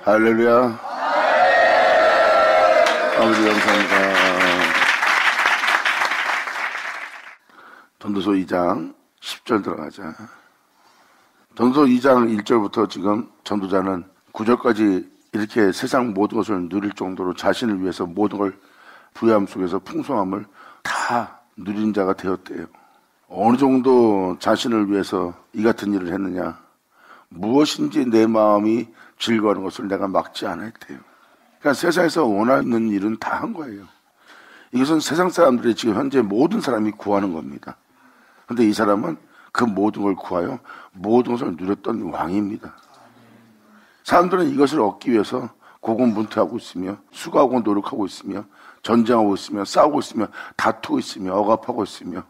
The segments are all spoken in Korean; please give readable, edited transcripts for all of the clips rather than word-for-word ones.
할렐루야. 아버지 감사합니다. 전도서 2장 10절 들어가자. 전도서 2장 1절부터 지금 전도자는 9절까지 이렇게 세상 모든 것을 누릴 정도로 자신을 위해서 모든 걸 부유함 속에서 풍성함을 다 누린 자가 되었대요. 어느 정도 자신을 위해서 이 같은 일을 했느냐. 무엇인지 내 마음이 즐거워하는 것을 내가 막지 않았대요. 그러니까 세상에서 원하는 일은 다 한 거예요. 이것은 세상 사람들이 지금 현재 모든 사람이 구하는 겁니다. 그런데 이 사람은 그 모든 걸 구하여 모든 것을 누렸던 왕입니다. 사람들은 이것을 얻기 위해서 고군분투하고 있으며 수고하고 노력하고 있으며 전쟁하고 있으며 싸우고 있으며 다투고 있으며 억압하고 있으며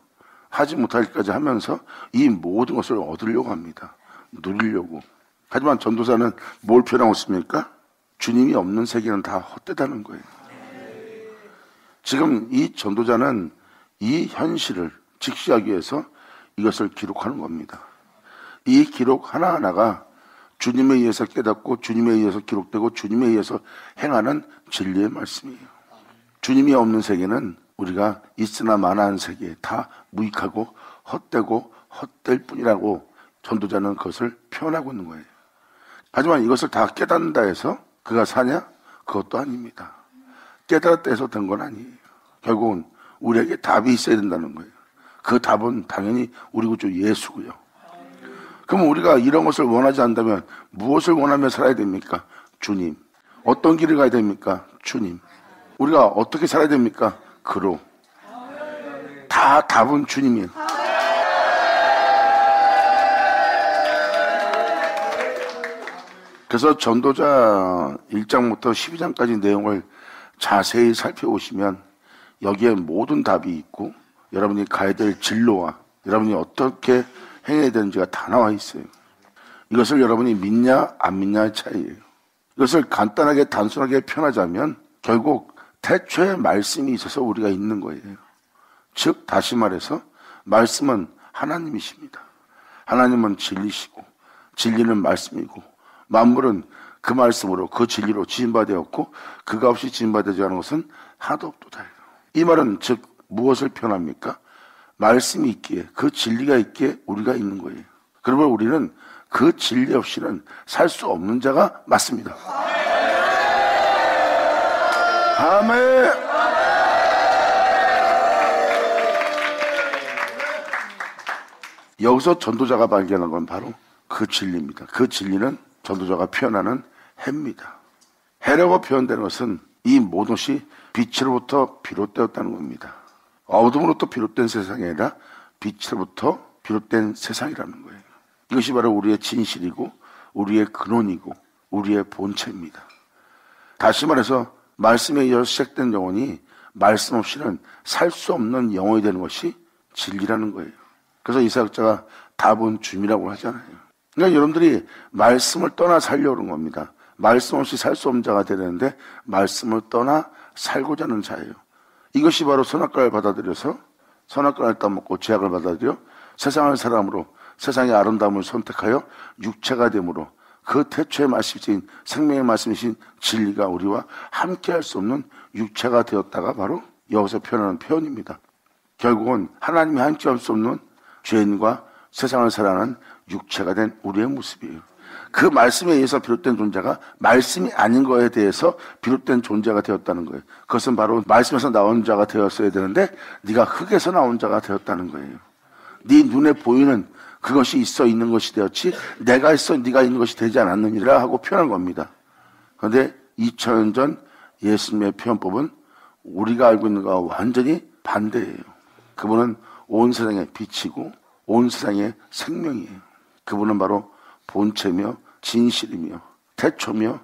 하지 못하기까지 하면서 이 모든 것을 얻으려고 합니다. 누리려고. 하지만 전도사는 뭘 표현하고 있습니까? 주님이 없는 세계는 다 헛되다는 거예요. 지금 이 전도자는 이 현실을 직시하기 위해서 이것을 기록하는 겁니다. 이 기록 하나하나가 주님에 의해서 깨닫고 주님에 의해서 기록되고 주님에 의해서 행하는 진리의 말씀이에요. 주님이 없는 세계는 우리가 있으나 마나한 세계에 다 무익하고 헛되고 헛될 뿐이라고 전도자는 그것을 표현하고 있는 거예요. 하지만 이것을 다 깨닫는다 해서 그가 사냐? 그것도 아닙니다. 깨달았다 해서 된 건 아니에요. 결국은 우리에게 답이 있어야 된다는 거예요. 그 답은 당연히 우리 구주 예수고요. 그럼 우리가 이런 것을 원하지 않다면 무엇을 원하며 살아야 됩니까? 주님. 어떤 길을 가야 됩니까? 주님. 우리가 어떻게 살아야 됩니까? 그로. 다 답은 주님이에요. 그래서 전도자 1장부터 12장까지 내용을 자세히 살펴보시면 여기에 모든 답이 있고 여러분이 가야 될 진로와 여러분이 어떻게 행해야 되는지가 다 나와 있어요. 이것을 여러분이 믿냐 안 믿냐의 차이예요. 이것을 간단하게 단순하게 표현하자면 결국 태초에 말씀이 있어서 우리가 있는 거예요. 즉 다시 말해서 말씀은 하나님이십니다. 하나님은 진리시고 진리는 말씀이고 만물은 그 말씀으로 그 진리로 지음받았고 그가 없이 지음받지 않은 것은 하나도 없도다. 이 말은 즉 무엇을 표현합니까? 말씀이 있기에 그 진리가 있기에 우리가 있는 거예요. 그러면 우리는 그 진리 없이는 살 수 없는 자가 맞습니다. 아멘. 여기서 전도자가 발견한 건 바로 그 진리입니다. 그 진리는 전도자가 표현하는 해입니다. 해라고 표현되는 것은 이 모든 것이 빛으로부터 비롯되었다는 겁니다. 어둠으로부터 비롯된 세상이 아니라 빛으로부터 비롯된 세상이라는 거예요. 이것이 바로 우리의 진실이고 우리의 근원이고 우리의 본체입니다. 다시 말해서 말씀에 이어 시작된 영혼이 말씀 없이는 살 수 없는 영혼이 되는 것이 진리라는 거예요. 그래서 이사역자가 답은 주님이라고 하잖아요. 그러니까 여러분들이 말씀을 떠나 살려고 하는 겁니다. 말씀 없이 살 수 없는 자가 되는데 말씀을 떠나 살고자 하는 자예요. 이것이 바로 선악과를 받아들여서 선악과를 따먹고 죄악을 받아들여 세상을 사람으로 세상의 아름다움을 선택하여 육체가 되므로 그 태초의 말씀이신 생명의 말씀이신 진리가 우리와 함께할 수 없는 육체가 되었다가 바로 여기서 표현하는 표현입니다. 결국은 하나님이 함께할 수 없는 죄인과 세상을 살아가는 육체가 된 우리의 모습이에요. 그 말씀에 의해서 비롯된 존재가 말씀이 아닌 거에 대해서 비롯된 존재가 되었다는 거예요. 그것은 바로 말씀에서 나온 자가 되었어야 되는데 네가 흙에서 나온 자가 되었다는 거예요. 네 눈에 보이는 그것이 있어 있는 것이 되었지 내가 있어 네가 있는 것이 되지 않았느니라 하고 표현한 겁니다. 그런데 2000년 전 예수님의 표현법은 우리가 알고 있는 것과 완전히 반대예요. 그분은 온 세상의 빛이고 온 세상의 생명이에요. 그분은 바로 본체며 진실이며 태초며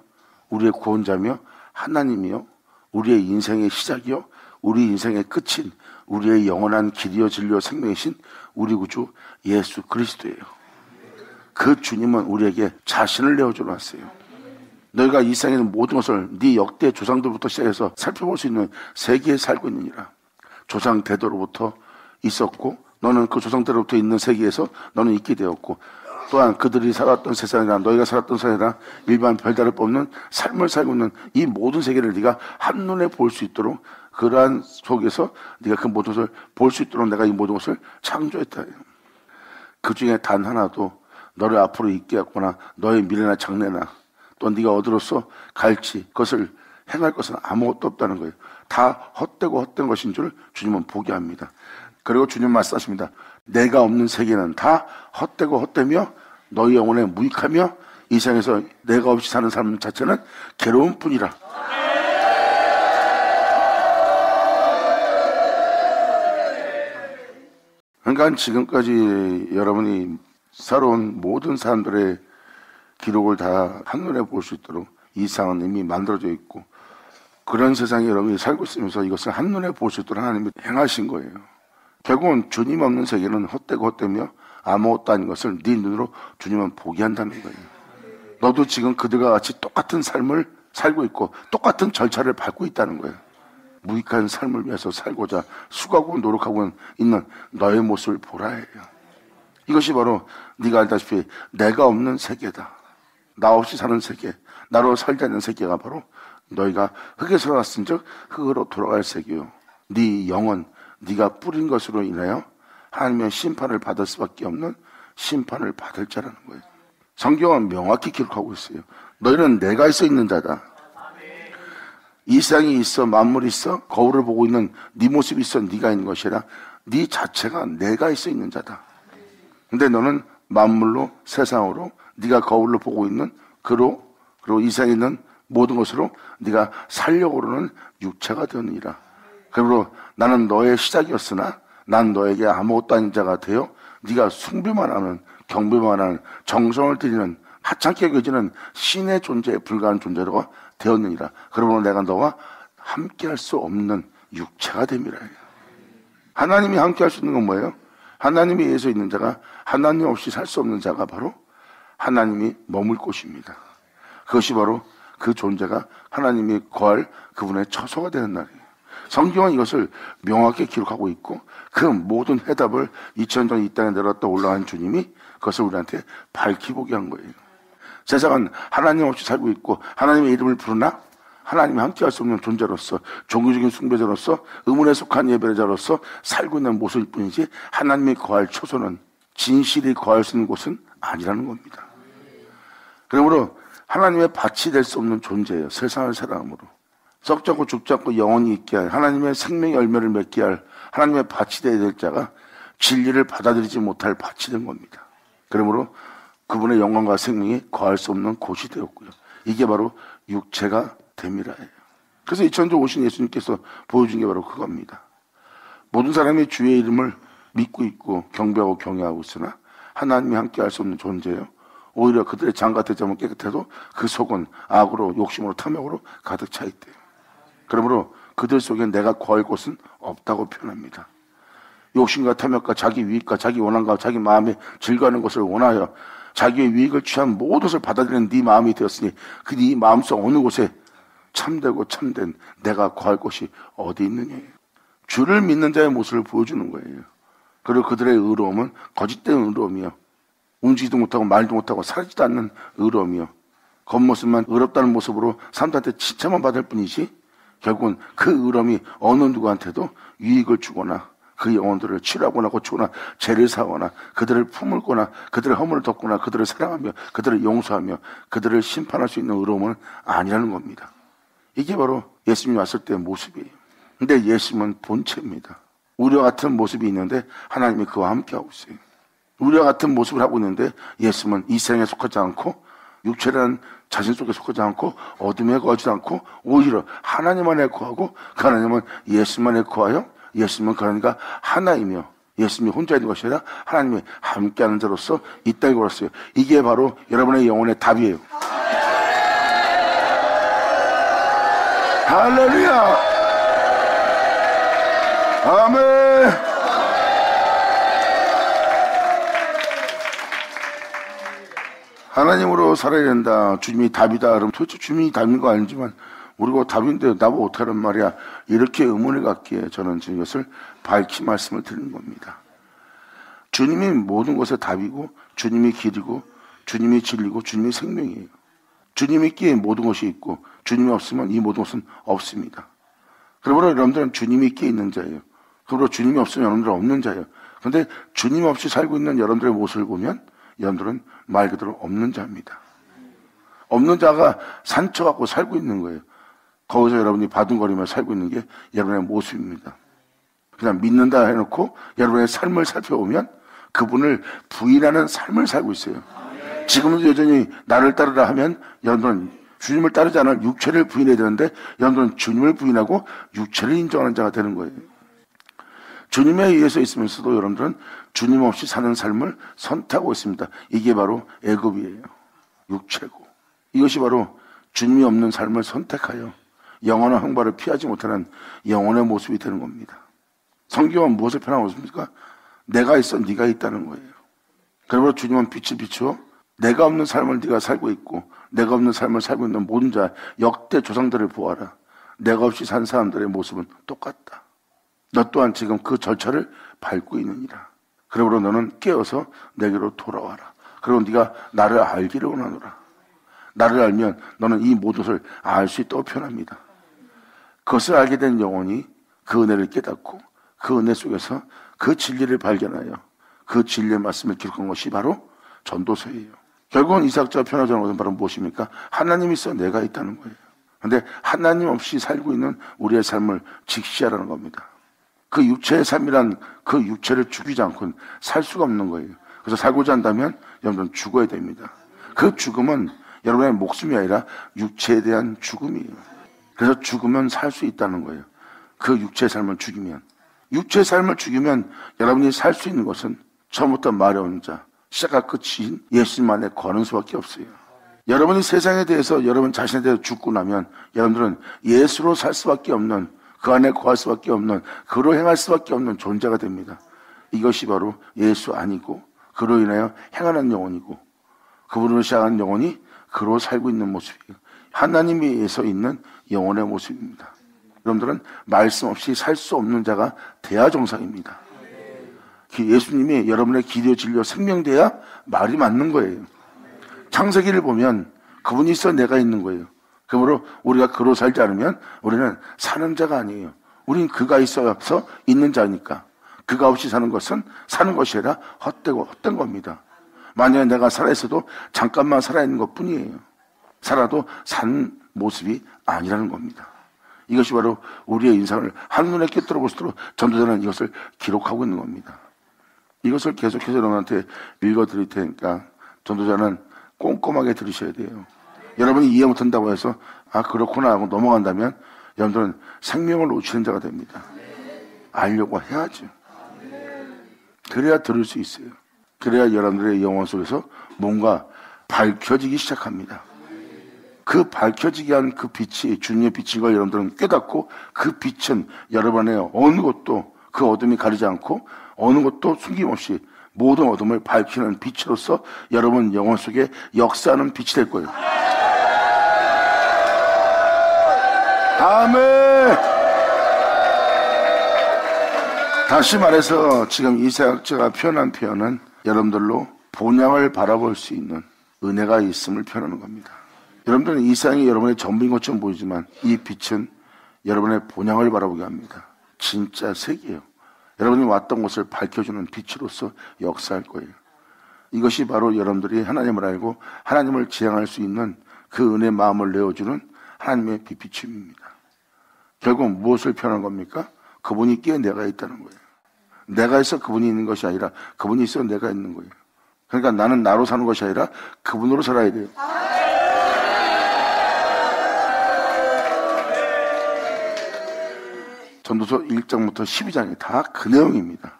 우리의 구원자며 하나님이요 우리의 인생의 시작이요 우리 인생의 끝인 우리의 영원한 길이요 진리요 생명이신 우리 구주 예수 그리스도예요. 그 주님은 우리에게 자신을 내어줘 놨어요. 너희가 이 세상에 있는 모든 것을 네 역대 조상들부터 시작해서 살펴볼 수 있는 세계에 살고 있느니라. 조상 대도로부터 있었고 너는 그 조상대로부터 있는 세계에서 너는 있게 되었고 또한 그들이 살았던 세상이나 너희가 살았던 세상이나 일반 별다를 뽑는 삶을 살고 있는 이 모든 세계를 네가 한눈에 볼 수 있도록 그러한 속에서 네가 그 모든 것을 볼 수 있도록 내가 이 모든 것을 창조했다. 그 중에 단 하나도 너를 앞으로 있게 했거나 너의 미래나 장래나 또 네가 어디로서 갈지 그것을 행할 것은 아무것도 없다는 거예요. 다 헛되고 헛된 것인 줄 주님은 보게 합니다. 그리고 주님 말씀하십니다. 내가 없는 세계는 다 헛되고 헛되며 너희 영혼에 무익하며 이 세상에서 내가 없이 사는 삶 자체는 괴로운 뿐이라. 그러니까 지금까지 여러분이 살아온 모든 사람들의 기록을 다 한눈에 볼 수 있도록 이 세상은 이미 만들어져 있고 그런 세상에 여러분이 살고 있으면서 이것을 한눈에 볼 수 있도록 하나님이 행하신 거예요. 결국은 주님 없는 세계는 헛되고 헛되며 아무것도 아닌 것을 네 눈으로 주님은 보게 한다는 거예요. 너도 지금 그들과 같이 똑같은 삶을 살고 있고 똑같은 절차를 밟고 있다는 거예요. 무익한 삶을 위해서 살고자 수고하고 노력하고 있는 너의 모습을 보라 해요. 이것이 바로 네가 알다시피 내가 없는 세계다. 나 없이 사는 세계, 나로 살지 않는 세계가 바로 너희가 흙에서 났은 즉 흙으로 돌아갈 세계요. 네 영혼, 네가 뿌린 것으로 인하여 하나님의 심판을 받을 수밖에 없는 심판을 받을 자라는 거예요. 성경은 명확히 기록하고 있어요. 너희는 내가 있어 있는 자다. 이 세상이 있어 만물이 있어 거울을 보고 있는 네 모습이 있어 네가 있는 것이 아니라 네 자체가 내가 있어 있는 자다. 근데 너는 만물로 세상으로 네가 거울로 보고 있는 그리고 이 세상에 있는 모든 것으로 네가 살려고 그러는 육체가 되었느니라. 그러므로 나는 너의 시작이었으나 난 너에게 아무것도 아닌 자가 되어 네가 숭배만 하는 경배만 하는 정성을 들이는 하찮게 여겨지는 신의 존재에 불과한 존재가 되었느니라. 그러므로 내가 너와 함께할 수 없는 육체가 됨이라. 하나님이 함께할 수 있는 건 뭐예요? 하나님이 예수 있는 자가 하나님 없이 살 수 없는 자가 바로 하나님이 머물 곳입니다. 그것이 바로 그 존재가 하나님이 거할 그분의 처소가 되는 날이에요. 성경은 이것을 명확히 기록하고 있고 그 모든 해답을 2000년 전 이 땅에 내려왔다 올라간 주님이 그것을 우리한테 밝히보게 한 거예요. 세상은 하나님 없이 살고 있고 하나님의 이름을 부르나 하나님이 함께할 수 없는 존재로서 종교적인 숭배자로서 의문에 속한 예배자로서 살고 있는 모습일 뿐이지 하나님이 거할 초소는 진실이 거할 수 있는 곳은 아니라는 겁니다. 그러므로 하나님의 밭이 될 수 없는 존재예요. 세상을 사랑함으로 썩지 않고 죽지 않고 영원히 있게 할 하나님의 생명의 열매를 맺게 할 하나님의 밭이 되어야 될 자가 진리를 받아들이지 못할 밭이 된 겁니다. 그러므로 그분의 영광과 생명이 거할 수 없는 곳이 되었고요. 이게 바로 육체가 됨이라예요. 그래서 2000년 오신 예수님께서 보여준 게 바로 그겁니다. 모든 사람이 주의 이름을 믿고 있고 경배하고 경외하고 있으나 하나님이 함께할 수 없는 존재예요. 오히려 그들의 장같은 점은 깨끗해도 그 속은 악으로 욕심으로 탐욕으로 가득 차 있대요. 그러므로 그들 속에 내가 거할 곳은 없다고 표현합니다. 욕심과 탐욕과 자기 유익과 자기 원함과 자기 마음에 즐거워하는 것을 원하여 자기의 유익을 취한 모든 것을 받아들이는 네 마음이 되었으니 그 네 마음속 어느 곳에 참되고 참된 내가 거할 곳이 어디 있느냐. 주를 믿는 자의 모습을 보여주는 거예요. 그리고 그들의 의로움은 거짓된 의로움이요. 움직이지도 못하고 말도 못하고 살지도 않는 의로움이요. 겉모습만 의롭다는 모습으로 사람들한테 칭찬만 받을 뿐이지 결국은 그 의로움이 어느 누구한테도 유익을 주거나 그 영혼들을 치료하거나 고치거나 죄를 사거나 그들을 품을거나 그들의 허물을 덮거나 그들을 사랑하며 그들을 용서하며 그들을 심판할 수 있는 의로움은 아니라는 겁니다. 이게 바로 예수님이 왔을 때의 모습이에요. 근데 예수님은 본체입니다. 우리와 같은 모습이 있는데 하나님이 그와 함께하고 있어요. 우리와 같은 모습을 하고 있는데 예수님은 이 세상에 속하지 않고 육체라는 자신 속에 속하지 않고 어둠에 거하지 않고 오히려 하나님 안에 거하고 그 하나님은 예수님만에 거하여 예수님은 그러니까 하나이며 예수님이 혼자 있는 것이 아니라 하나님이 함께하는 자로서 이 땅에 걸었어요. 이게 바로 여러분의 영혼의 답이에요. 할렐루야! 아멘! 하나님으로 살아야 된다. 주님이 답이다. 그러면 도대체 주님이 답인 거 아니지만 우리가 답인데 나보고 어떻게 하란 말이야. 이렇게 의문을 갖기에 저는 지금 이것을 밝히 말씀을 드리는 겁니다. 주님이 모든 것의 답이고 주님이 길이고 주님이 진리고 주님이 생명이에요. 주님이 있기에 모든 것이 있고 주님이 없으면 이 모든 것은 없습니다. 그러므로 여러분들은 주님이 있기에 있는 자예요. 그러므로 주님이 없으면 여러분들은 없는 자예요. 그런데 주님 없이 살고 있는 여러분들의 모습을 보면 여러분들은 말 그대로 없는 자입니다. 없는 자가 산처 갖고 살고 있는 거예요. 거기서 여러분이 바둥거리며 살고 있는 게 여러분의 모습입니다. 그냥 믿는다 해놓고 여러분의 삶을 살펴보면 그분을 부인하는 삶을 살고 있어요. 지금도 여전히 나를 따르라 하면 여러분들은 주님을 따르지 않을 육체를 부인해야 되는데 여러분들은 주님을 부인하고 육체를 인정하는 자가 되는 거예요. 주님에 의해서 있으면서도 여러분들은 주님 없이 사는 삶을 선택하고 있습니다. 이게 바로 애굽이에요. 육체고. 이것이 바로 주님이 없는 삶을 선택하여 영원한 형벌을 피하지 못하는 영혼의 모습이 되는 겁니다. 성경은 무엇을 표현하고 있습니까? 내가 있어 네가 있다는 거예요. 그러므로 주님은 빛을 비추어 내가 없는 삶을 네가 살고 있고 내가 없는 삶을 살고 있는 모든 자 역대 조상들을 보아라. 내가 없이 산 사람들의 모습은 똑같다. 너 또한 지금 그 절차를 밟고 있느니라. 그러므로 너는 깨어서 내게로 돌아와라. 그리고 네가 나를 알기를 원하노라. 나를 알면 너는 이 모든 것을 알 수 있다고 표현합니다. 그것을 알게 된 영혼이 그 은혜를 깨닫고 그 은혜 속에서 그 진리를 발견하여 그 진리의 말씀을 기록한 것이 바로 전도서예요. 결국은 이삭자가 표현하자는 것은 바로 무엇입니까? 하나님이 있어 내가 있다는 거예요. 그런데 하나님 없이 살고 있는 우리의 삶을 직시하라는 겁니다. 그 육체의 삶이란 그 육체를 죽이지 않고는 살 수가 없는 거예요. 그래서 살고자 한다면 여러분은 죽어야 됩니다. 그 죽음은 여러분의 목숨이 아니라 육체에 대한 죽음이에요. 그래서 죽으면 살 수 있다는 거예요. 그 육체의 삶을 죽이면. 육체의 삶을 죽이면 여러분이 살 수 있는 것은 처음부터 마려운 자, 시작과 끝인 예수님 안에 거는 수밖에 없어요. 여러분이 세상에 대해서 여러분 자신에 대해서 죽고 나면 여러분들은 예수로 살 수밖에 없는 그 안에 거할 수밖에 없는 그로 행할 수밖에 없는 존재가 됩니다. 이것이 바로 예수 아니고 그로 인하여 행하는 영혼이고 그분으로 시작하는 영혼이 그로 살고 있는 모습이에요. 하나님에 의해서 있는 영혼의 모습입니다. 여러분들은 말씀 없이 살 수 없는 자가 돼야 정상입니다. 예수님이 여러분의 기도 진료 생명돼야 말이 맞는 거예요. 창세기를 보면 그분이 있어 내가 있는 거예요. 그러므로 우리가 그로 살지 않으면 우리는 사는 자가 아니에요. 우린 그가 있어서 있는 자니까. 그가 없이 사는 것은 사는 것이 아니라 헛된 겁니다. 만약에 내가 살아있어도 잠깐만 살아있는 것 뿐이에요. 살아도 산 모습이 아니라는 겁니다. 이것이 바로 우리의 인생을 한눈에 깨뜨려 볼수록 전도자는 이것을 기록하고 있는 겁니다. 이것을 계속해서 여러분한테 읽어드릴 테니까 전도자는 꼼꼼하게 들으셔야 돼요. 여러분이 이해 못한다고 해서 아 그렇구나 하고 넘어간다면 여러분들은 생명을 놓치는 자가 됩니다. 알려고 해야죠. 그래야 들을 수 있어요. 그래야 여러분들의 영혼 속에서 뭔가 밝혀지기 시작합니다. 그 밝혀지게 한 그 빛이 주님의 빛인 걸 여러분들은 깨닫고 그 빛은 여러분의 어느 곳도 그 어둠이 가리지 않고 어느 곳도 숨김없이 모든 어둠을 밝히는 빛으로서 여러분 영혼 속에 역사하는 빛이 될 거예요. 아멘. 다시 말해서 지금 이사야가 표현한 표현은 여러분들로 본향을 바라볼 수 있는 은혜가 있음을 표현하는 겁니다. 여러분들은 이 세상이 여러분의 전부인 것처럼 보이지만 이 빛은 여러분의 본향을 바라보게 합니다. 진짜 색이에요. 여러분이 왔던 곳을 밝혀주는 빛으로서 역사할 거예요. 이것이 바로 여러분들이 하나님을 알고 하나님을 지향할 수 있는 그 은혜의 마음을 내어주는 하나님의 빛비춤입니다. 결국 무엇을 표현한 겁니까? 그분이 있기에 내가 있다는 거예요. 내가 있어 그분이 있는 것이 아니라 그분이 있어 내가 있는 거예요. 그러니까 나는 나로 사는 것이 아니라 그분으로 살아야 돼요. 전도서 1장부터 12장이 다 그 내용입니다.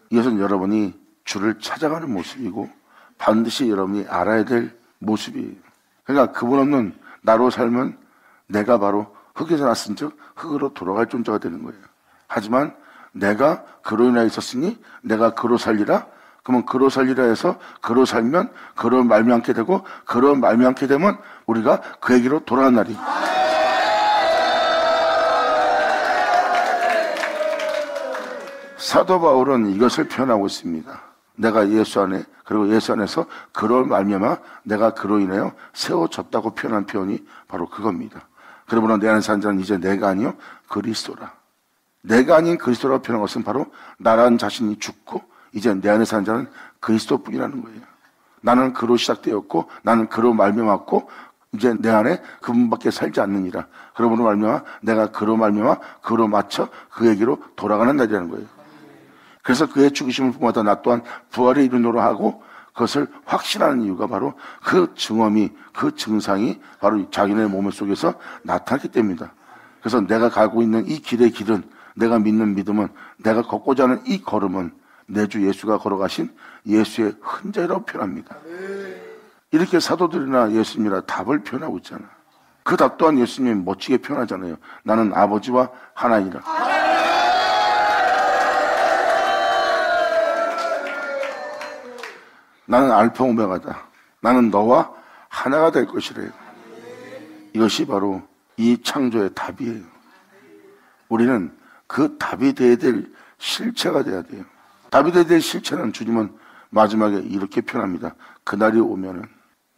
이것은 여러분이 주를 찾아가는 모습이고 반드시 여러분이 알아야 될 모습이에요. 그러니까 그분 없는 나로 살면 내가 바로 흙에서 났은 즉 흙으로 돌아갈 존재가 되는 거예요. 하지만 내가 그로 인하여 있었으니 내가 그로 살리라. 그러면 그로 살리라 해서 그로 살면 그로 말미암게 되고 그로 말미암게 되면 우리가 그에게로 돌아간 날이 사도 바울은 이것을 표현하고 있습니다. 내가 예수 안에, 그리고 예수 안에서 그로 말미암아 내가 그로 인하여 세워졌다고 표현한 표현이 바로 그겁니다. 그러므로 내 안에 사는 자는 이제 내가 아니요 그리스도라. 내가 아닌 그리스도라고 표현한 것은 바로 나라는 자신이 죽고 이제 내 안에 사는 자는 그리스도뿐이라는 거예요. 나는 그로 시작되었고 나는 그로 말미암았고 이제 내 안에 그분밖에 살지 않느니라. 그러므로 말미암아 내가 그로 말미암아 그로 맞춰 그에게로 돌아가는 날이라는 거예요. 그래서 그의 죽으심을 본받아 나 또한 부활을 이루노라 하고 그것을 확신하는 이유가 바로 그 증험이, 그 증상이 바로 자기네 몸 속에서 나타났기 때문이다. 그래서 내가 가고 있는 이 길의 길은, 내가 믿는 믿음은, 내가 걷고자 하는 이 걸음은 내 주 예수가 걸어가신 예수의 흔적이라고 표현합니다. 이렇게 사도들이나 예수님이나 답을 표현하고 있잖아. 그 답 또한 예수님이 멋지게 표현하잖아요. 나는 아버지와 하나이라. 나는 알파 오메가다. 나는 너와 하나가 될 것이래요. 이것이 바로 이 창조의 답이에요. 우리는 그 답이 되어야 될 실체가 돼야 돼요. 답이 되어야 될 실체는 주님은 마지막에 이렇게 표현합니다. 그날이 오면은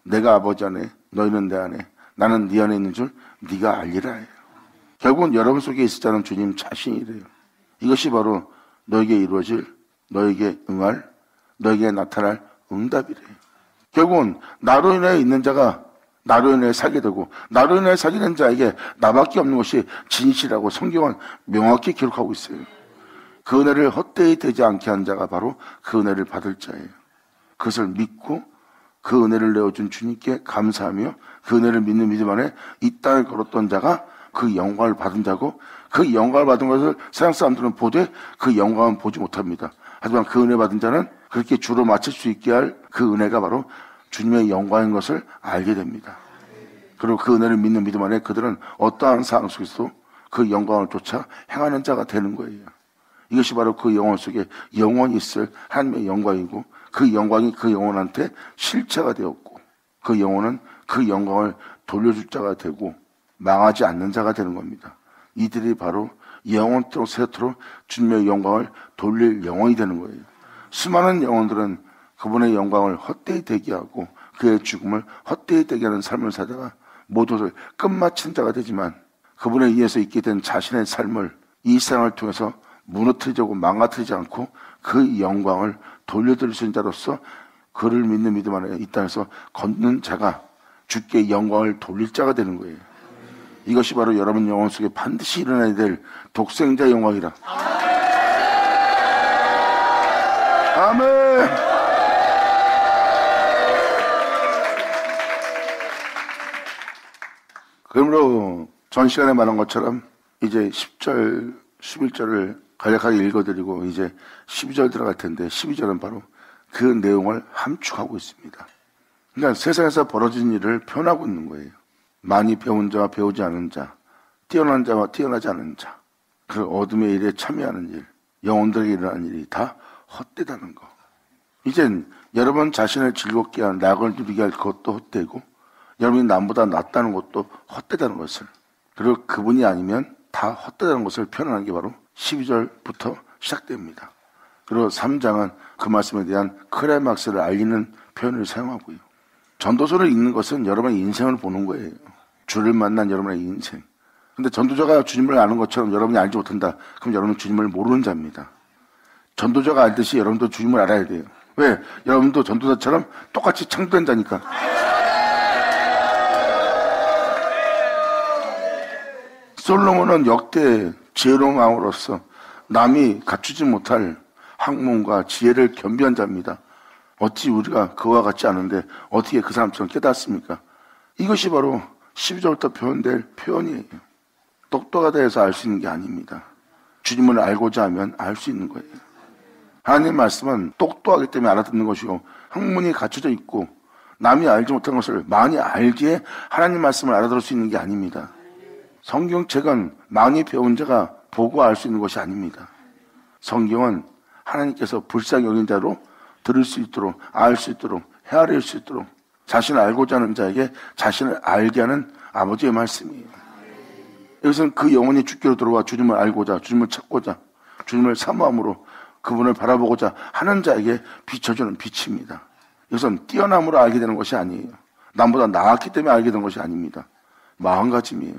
내가 아버지 안에 너희는 내 안에 나는 네 안에 있는 줄 네가 알리라 해요. 결국은 여러분 속에 있을 자는 주님 자신이래요. 이것이 바로 너에게 이루어질, 너에게 응할, 너에게 나타날 응답이래요. 결국은 나로 인해 있는 자가 나로 인해 살게 되고 나로 인해 살게 된 자에게 나밖에 없는 것이 진실이라고 성경은 명확히 기록하고 있어요. 그 은혜를 헛되이 되지 않게 한 자가 바로 그 은혜를 받을 자예요. 그것을 믿고 그 은혜를 내어준 주님께 감사하며 그 은혜를 믿는 믿음 안에 이 땅을 걸었던 자가 그 영광을 받은 자고 그 영광을 받은 것을 세상 사람들은 보되 그 영광은 보지 못합니다. 하지만 그 은혜 받은 자는 그렇게 주로 맞출 수 있게 할 그 은혜가 바로 주님의 영광인 것을 알게 됩니다. 그리고 그 은혜를 믿는 믿음 안에 그들은 어떠한 상황 속에서도 그 영광을 쫓아 행하는 자가 되는 거예요. 이것이 바로 그 영혼 속에 영원히 있을 하나님의 영광이고 그 영광이 그 영혼한테 실체가 되었고 그 영혼은 그 영광을 돌려줄 자가 되고 망하지 않는 자가 되는 겁니다. 이들이 바로 영원토록 세토록 주님의 영광을 돌릴 영혼이 되는 거예요. 수많은 영혼들은 그분의 영광을 헛되이 되게 하고 그의 죽음을 헛되이 되게 하는 삶을 살다가 모두를 끝마친 자가 되지만 그분에 의해서 있게 된 자신의 삶을 이 세상을 통해서 무너뜨리고 망가뜨리지 않고 그 영광을 돌려드릴 수 있는 자로서 그를 믿는 믿음 안에 이 땅에서 걷는 자가 주께 영광을 돌릴 자가 되는 거예요. 이것이 바로 여러분 영혼 속에 반드시 일어나야 될 독생자 영광이라. 아멘. 그러므로 전 시간에 말한 것처럼 이제 10절, 11절을 간략하게 읽어드리고 이제 12절 들어갈 텐데 12절은 바로 그 내용을 함축하고 있습니다. 그러니까 세상에서 벌어진 일을 표현하고 있는 거예요. 많이 배운 자와 배우지 않은 자, 뛰어난 자와 뛰어나지 않은 자, 그 어둠의 일에 참여하는 일, 영혼들에게 일어나는 일이 다 헛되다는 거. 이젠 여러분 자신을 즐겁게 한 낙을 누리게 할 그것도 헛되고 여러분이 남보다 낫다는 것도 헛되다는 것을, 그리고 그분이 아니면 다 헛되다는 것을 표현하는 게 바로 12절부터 시작됩니다. 그리고 3장은 그 말씀에 대한 클라이막스를 알리는 표현을 사용하고요. 전도서를 읽는 것은 여러분의 인생을 보는 거예요. 주를 만난 여러분의 인생. 근데 전도자가 주님을 아는 것처럼 여러분이 알지 못한다. 그럼 여러분은 주님을 모르는 자입니다. 전도자가 알듯이 여러분도 주님을 알아야 돼요. 왜? 여러분도 전도자처럼 똑같이 창조된 자니까. 솔로몬은 역대 지혜로운 왕으로서 남이 갖추지 못할 학문과 지혜를 겸비한 자입니다. 어찌 우리가 그와 같지 않은데 어떻게 그 사람처럼 깨닫습니까? 이것이 바로 12절부터 표현될 표현이에요. 똑똑하다 해서 알 수 있는 게 아닙니다. 주님을 알고자 하면 알 수 있는 거예요. 하나님의 말씀은 똑똑하기 때문에 알아듣는 것이고 학문이 갖춰져 있고 남이 알지 못한 것을 많이 알기에 하나님 말씀을 알아들을 수 있는 게 아닙니다. 성경책은 많이 배운 자가 보고 알 수 있는 것이 아닙니다. 성경은 하나님께서 불쌍히 여긴 자로 들을 수 있도록, 알 수 있도록, 헤아릴 수 있도록 자신을 알고자 하는 자에게 자신을 알게 하는 아버지의 말씀이에요. 여기서는 그 영혼이 주께로 들어와 주님을 알고자, 주님을 찾고자, 주님을 사모함으로 그분을 바라보고자 하는 자에게 비춰주는 빛입니다. 이것은 뛰어남으로 알게 되는 것이 아니에요. 남보다 나았기 때문에 알게 된 것이 아닙니다. 마음가짐이에요.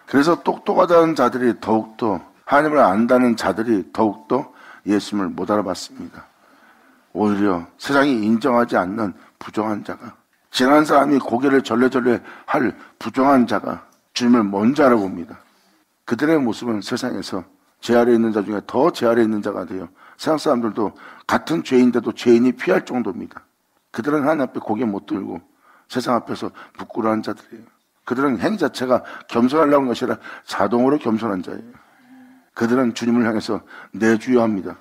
그래서 똑똑하다는 자들이 더욱더, 하나님을 안다는 자들이 더욱더 예수님을 못 알아봤습니다. 오히려 세상이 인정하지 않는 부정한 자가, 지나는 사람이 고개를 절레절레 할 부정한 자가 주님을 먼저 알아봅니다. 그들의 모습은 세상에서 제 아래에 있는 자 중에 더 제 아래에 있는 자가 돼요. 세상 사람들도 같은 죄인데도 죄인이 피할 정도입니다. 그들은 하나님 앞에 고개 못 들고 세상 앞에서 부끄러운 자들이에요. 그들은 행 자체가 겸손하려는 것이 아니라 자동으로 겸손한 자예요. 그들은 주님을 향해서 내주여합니다.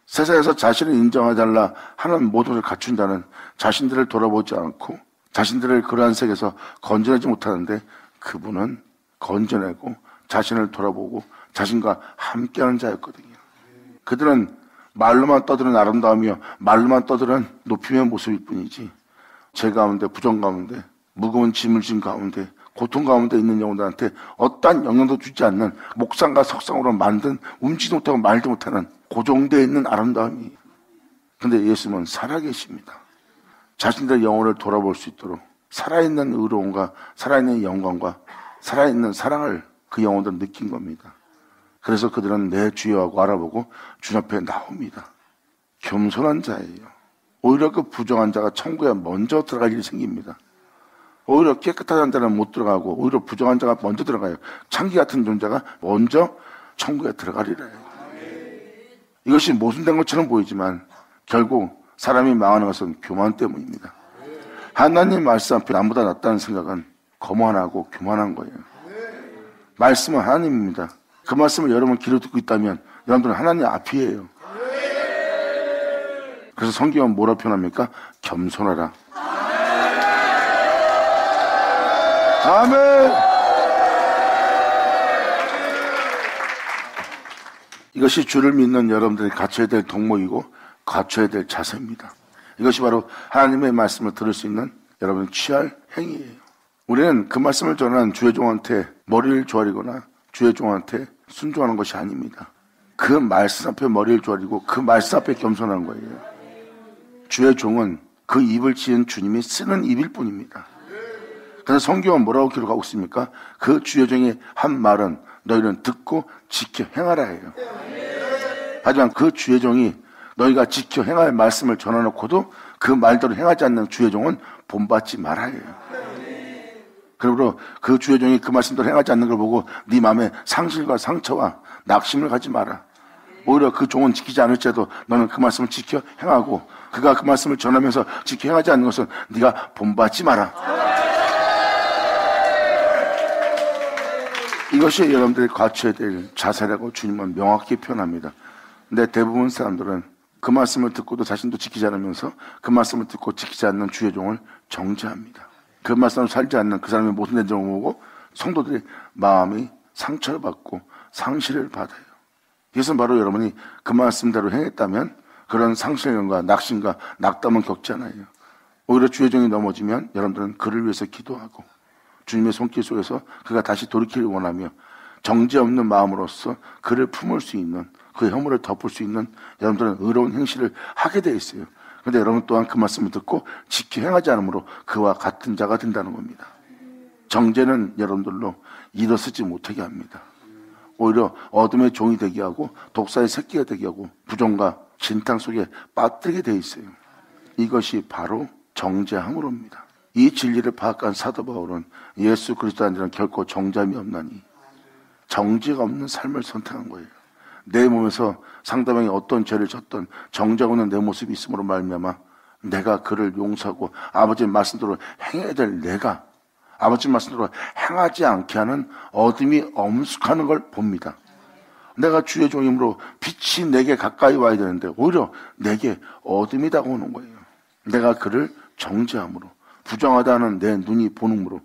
세상에서 자신을 인정해달라 하는 모든 것을 갖춘 자는 자신들을 돌아보지 않고 자신들을 그러한 세계에서 건져내지 못하는데, 그분은 건져내고 자신을 돌아보고 자신과 함께하는 자였거든요. 그들은 말로만 떠드는 아름다움이요, 말로만 떠드는 높임의 모습일 뿐이지, 죄 가운데, 부정 가운데, 무거운 짐을 진 가운데, 고통 가운데 있는 영혼들한테 어떠한 영향도 주지 않는 목상과 석상으로 만든 움직이지 못하고 말도 못하는 고정되어 있는 아름다움이. 근데 예수님은 살아계십니다. 자신들의 영혼을 돌아볼 수 있도록 살아있는 의로움과 살아있는 영광과 살아있는 사랑을 그 영혼들은 느낀 겁니다. 그래서 그들은 내 주여하고 알아보고 주님 앞에 나옵니다. 겸손한 자예요. 오히려 그 부정한 자가 천국에 먼저 들어갈 일이 생깁니다. 오히려 깨끗한 자는 못 들어가고 오히려 부정한 자가 먼저 들어가요. 창기 같은 존재가 먼저 천국에 들어가리라 해요. 이것이 모순된 것처럼 보이지만 결국 사람이 망하는 것은 교만 때문입니다. 하나님 말씀 앞에 남보다 낫다는 생각은 거만하고 교만한 거예요. 말씀은 하나님입니다. 그 말씀을 여러분 귀로 듣고 있다면 여러분들은 하나님 앞이에요. 그래서 성경은 뭐라 표현합니까? 겸손하라. 아멘. 이것이 주를 믿는 여러분들이 갖춰야 될 덕목이고 갖춰야 될 자세입니다. 이것이 바로 하나님의 말씀을 들을 수 있는 여러분이 취할 행위예요. 우리는 그 말씀을 전하는 주의 종한테 머리를 조아리거나 주의 종한테 순종하는 것이 아닙니다. 그 말씀 앞에 머리를 조아리고 그 말씀 앞에 겸손한 거예요. 주의 종은 그 입을 지은 주님이 쓰는 입일 뿐입니다. 그래서 성경은 뭐라고 기록하고 있습니까? 그 주의 종이 한 말은 너희는 듣고 지켜 행하라 해요. 하지만 그 주의 종이 너희가 지켜 행할 말씀을 전해놓고도 그 말대로 행하지 않는 주의 종은 본받지 말아야 해요. 그러므로 그 주의 종이 그 말씀대로 행하지 않는 걸 보고 네 마음에 상실과 상처와 낙심을 가지 마라. 오히려 그 종은 지키지 않을지라도 너는 그 말씀을 지켜 행하고 그가 그 말씀을 전하면서 지켜 행하지 않는 것은 네가 본받지 마라. 이것이 여러분들이 갖춰야 될 자세라고 주님은 명확히 표현합니다. 근데 대부분 사람들은 그 말씀을 듣고도 자신도 지키지 않으면서 그 말씀을 듣고 지키지 않는 주의 종을 정죄합니다. 그 말씀을 살지 않는 그 사람의 모든 내정을 보고 성도들이 마음이 상처를 받고 상실을 받아요. 이것은 바로 여러분이 그 말씀대로 행했다면 그런 상실과 낙심과 낙담은 겪지 않아요. 오히려 주의 종이 넘어지면 여러분들은 그를 위해서 기도하고 주님의 손길 속에서 그가 다시 돌이키를 원하며 정죄 없는 마음으로써 그를 품을 수 있는, 그 허물을 덮을 수 있는 여러분들은 의로운 행실을 하게 되어 있어요. 그런데 여러분 또한 그 말씀을 듣고 지켜 행하지 않으므로 그와 같은 자가 된다는 겁니다. 정죄는 여러분들로 일어서지 못하게 합니다. 오히려 어둠의 종이 되게 하고 독사의 새끼가 되게 하고 부정과 진탕 속에 빠뜨리게 되어 있어요. 이것이 바로 정죄함으로입니다. 이 진리를 파악한 사도 바울은 예수 그리스도 안에는 결코 정죄함이 없나니 정죄가 없는 삶을 선택한 거예요. 내 몸에서 상대방이 어떤 죄를 졌던 정죄가 없는 내 모습이 있음으로 말미암아 내가 그를 용서하고 아버지의 말씀대로 행해야 될 내가 아버지 말씀대로 행하지 않게 하는 어둠이 엄숙하는 걸 봅니다. 내가 주의 종이므로 빛이 내게 가까이 와야 되는데 오히려 내게 어둠이 다가오는 거예요. 내가 그를 정죄함으로 부정하다는 내 눈이 보는으로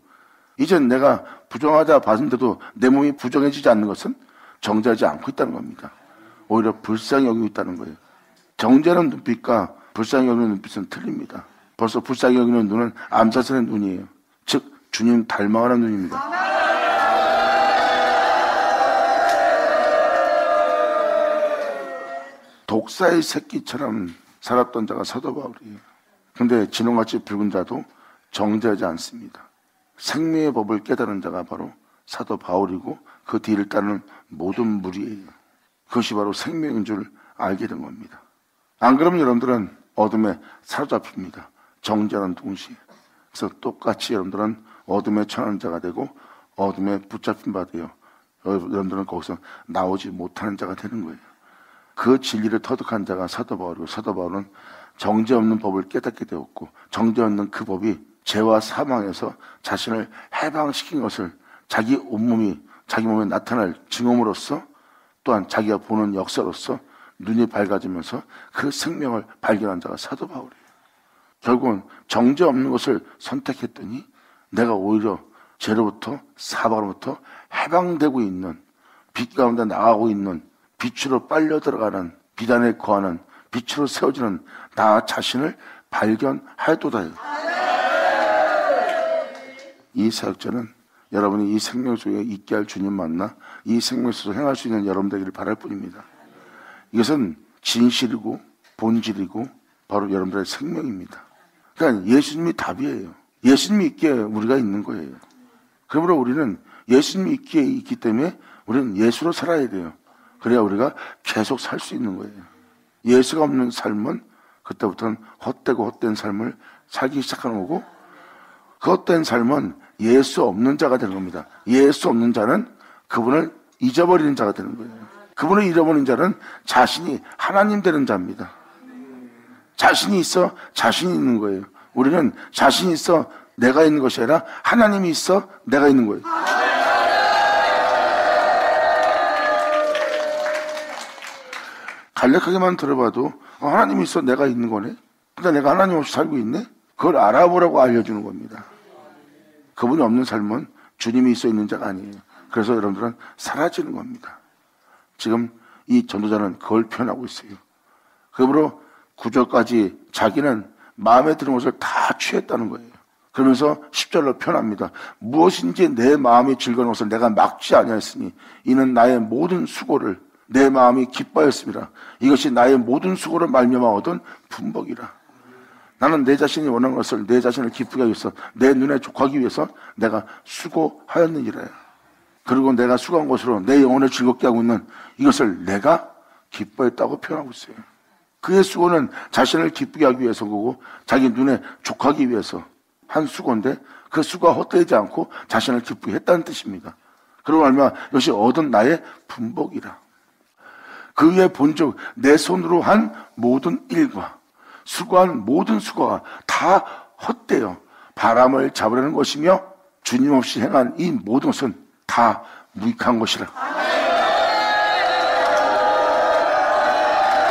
이젠 내가 부정하다 봤는데도 내 몸이 부정해지지 않는 것은 정죄하지 않고 있다는 겁니다. 오히려 불쌍히 여기고 있다는 거예요. 정죄하는 눈빛과 불쌍히 여기는 눈빛은 틀립니다. 벌써 불쌍히 여기는 눈은 암사스러운 눈이에요. 즉 주님 닮아가는 눈입니다. 독사의 새끼처럼 살았던 자가 사도 바울이에요. 근데 진홍같이 붉은 자도 정죄하지 않습니다. 생명의 법을 깨달은 자가 바로 사도 바울이고 그 뒤를 따르는 모든 무리예요. 그것이 바로 생명인 줄 알게 된 겁니다. 안 그러면 여러분들은 어둠에 사로잡힙니다. 정죄하는 동시에. 그래서 똑같이 여러분들은 어둠에 처한 자가 되고 어둠에 붙잡힌 바 돼요. 여러분들은 거기서 나오지 못하는 자가 되는 거예요. 그 진리를 터득한 자가 사도 바울이고 사도 바울은 정죄 없는 법을 깨닫게 되었고 정죄 없는 그 법이 죄와 사망에서 자신을 해방시킨 것을 자기 온몸이 자기 몸에 나타날 증언으로서 또한 자기가 보는 역사로서 눈이 밝아지면서 그 생명을 발견한 자가 사도 바울이에요. 결국은 정죄 없는 것을 선택했더니 내가 오히려 죄로부터 사방으로부터 해방되고 있는 빛 가운데 나가고 있는 빛으로 빨려 들어가는 비단에 거하는 빛으로 세워지는 나 자신을 발견하였도다. 이 사역자는 여러분이 이 생명 속에 있게 할 주님 만나 이 생명 속에서 행할 수 있는 여러분 되기를 바랄 뿐입니다. 이것은 진실이고 본질이고 바로 여러분들의 생명입니다. 그러니까 예수님이 답이에요. 예수님이 있기에 우리가 있는 거예요. 그러므로 우리는 예수님이 있기에 있기 때문에 우리는 예수로 살아야 돼요. 그래야 우리가 계속 살 수 있는 거예요. 예수가 없는 삶은 그때부터는 헛되고 헛된 삶을 살기 시작하는 거고 그 헛된 삶은 예수 없는 자가 되는 겁니다. 예수 없는 자는 그분을 잊어버리는 자가 되는 거예요. 그분을 잃어버린 자는 자신이 하나님 되는 자입니다. 자신이 있어 자신이 있는 거예요. 우리는 자신이 있어 내가 있는 것이 아니라 하나님이 있어 내가 있는 거예요. 간략하게만 들어봐도 하나님이 있어 내가 있는 거네. 근데 내가 하나님 없이 살고 있네. 그걸 알아보라고 알려주는 겁니다. 그분이 없는 삶은 주님이 있어 있는 자가 아니에요. 그래서 여러분들은 사라지는 겁니다. 지금 이 전도자는 그걸 표현하고 있어요. 그러므로 9절까지 자기는 마음에 드는 것을 다 취했다는 거예요. 그러면서 10절로 표현합니다. 무엇인지 내 마음이 즐거운 것을 내가 막지 아니하였으니 이는 나의 모든 수고를 내 마음이 기뻐하였습니다. 이것이 나의 모든 수고를 말미암아 얻은 분복이라. 나는 내 자신이 원하는 것을 내 자신을 기쁘게 하기 위해서 내 눈에 족하기 위해서 내가 수고하였느니라. 그리고 내가 수고한 것으로 내 영혼을 즐겁게 하고 있는 이것을 내가 기뻐했다고 표현하고 있어요. 그의 수고는 자신을 기쁘게 하기 위해서고 자기 눈에 족하기 위해서 한 수고인데 그 수고가 헛되지 않고 자신을 기쁘게 했다는 뜻입니다. 그러고 말미암아 이것이 얻은 나의 분복이라. 그 위에 본즉 내 손으로 한 모든 일과 수고한 모든 수고가 다 헛되어 바람을 잡으려는 것이며 주님 없이 행한 이 모든 것은 다 무익한 것이라.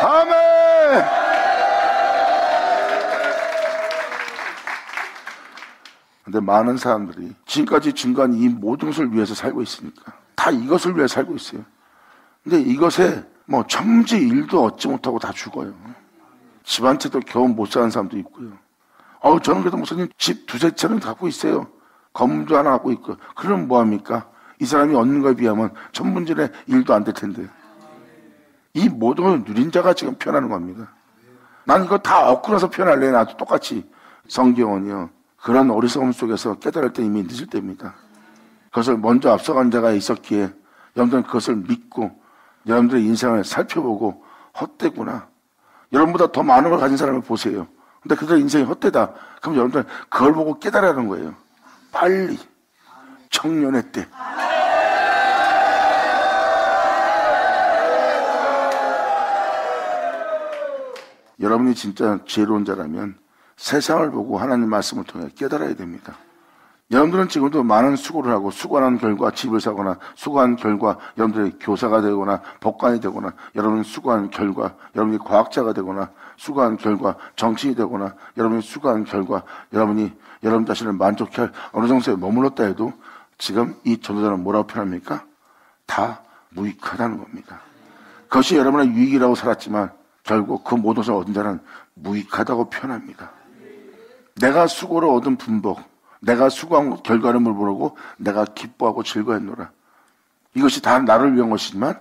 아멘. 근데 많은 사람들이 지금까지 증거한 이 모든 것을 위해서 살고 있으니까 다 이것을 위해 살고 있어요. 근데 이것에 뭐 천지 일도 얻지 못하고 다 죽어요. 집 한 채도 겨우 못 사는 사람도 있고요. 저는 그래도 목사님 집 두세 채는 갖고 있어요. 건물도 하나 갖고 있고. 그럼 뭐합니까? 이 사람이 얻는 것에 비하면 천분전의 일도 안 될 텐데. 이 모든 걸 누린 자가 지금 표현하는 겁니다. 난 이거 다 얻고 나서 표현할래. 나도 똑같이. 성경은요. 그런 어리석음 속에서 깨달을 때 이미 늦을 때입니다. 그것을 먼저 앞서간 자가 있었기에 여러분들은 그것을 믿고 여러분들의 인생을 살펴보고 헛되구나. 여러분보다 더 많은 걸 가진 사람을 보세요. 근데 그들의 인생이 헛되다. 그럼 여러분들은 그걸 보고 깨달으라는 거예요. 빨리. 청년의 때. 여러분이 진짜 지혜로운 자라면 세상을 보고 하나님 말씀을 통해 깨달아야 됩니다. 여러분들은 지금도 많은 수고를 하고 수고하는 결과 집을 사거나 수고한 결과 여러분들이 교사가 되거나 법관이 되거나 여러분은 수고한 결과 여러분이 과학자가 되거나 수고한 결과 정치인이 되거나 여러분이 수고한 결과 여러분이 여러분 자신을 만족해 할 어느 정도에 머물렀다 해도 지금 이 전도자는 뭐라고 표현합니까? 다 무익하다는 겁니다. 그것이 여러분의 유익이라고 살았지만 결국 그 모든 것을 얻은 자는 무익하다고 표현합니다. 내가 수고를 얻은 분복, 내가 수고한 결과를 모르고 내가 기뻐하고 즐거워했노라. 이것이 다 나를 위한 것이지만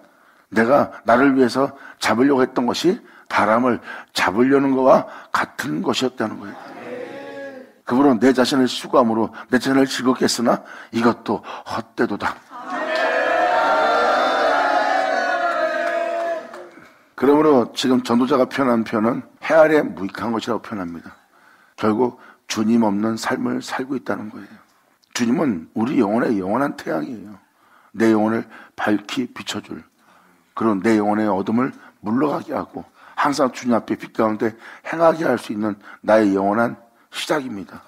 내가 나를 위해서 잡으려고 했던 것이 바람을 잡으려는 것과 같은 것이었다는 거예요. 그분은 내 자신을 수고함으로 내 자신을 즐겁게 했으나 이것도 헛되도다. 그러므로 지금 전도자가 표현한 표현은 해 아래 무익한 것이라고 표현합니다. 결국 주님 없는 삶을 살고 있다는 거예요. 주님은 우리 영혼의 영원한 태양이에요. 내 영혼을 밝히 비춰줄, 그리고 내 영혼의 어둠을 물러가게 하고 항상 주님 앞에 빛 가운데 행하게 할 수 있는 나의 영원한 시작입니다.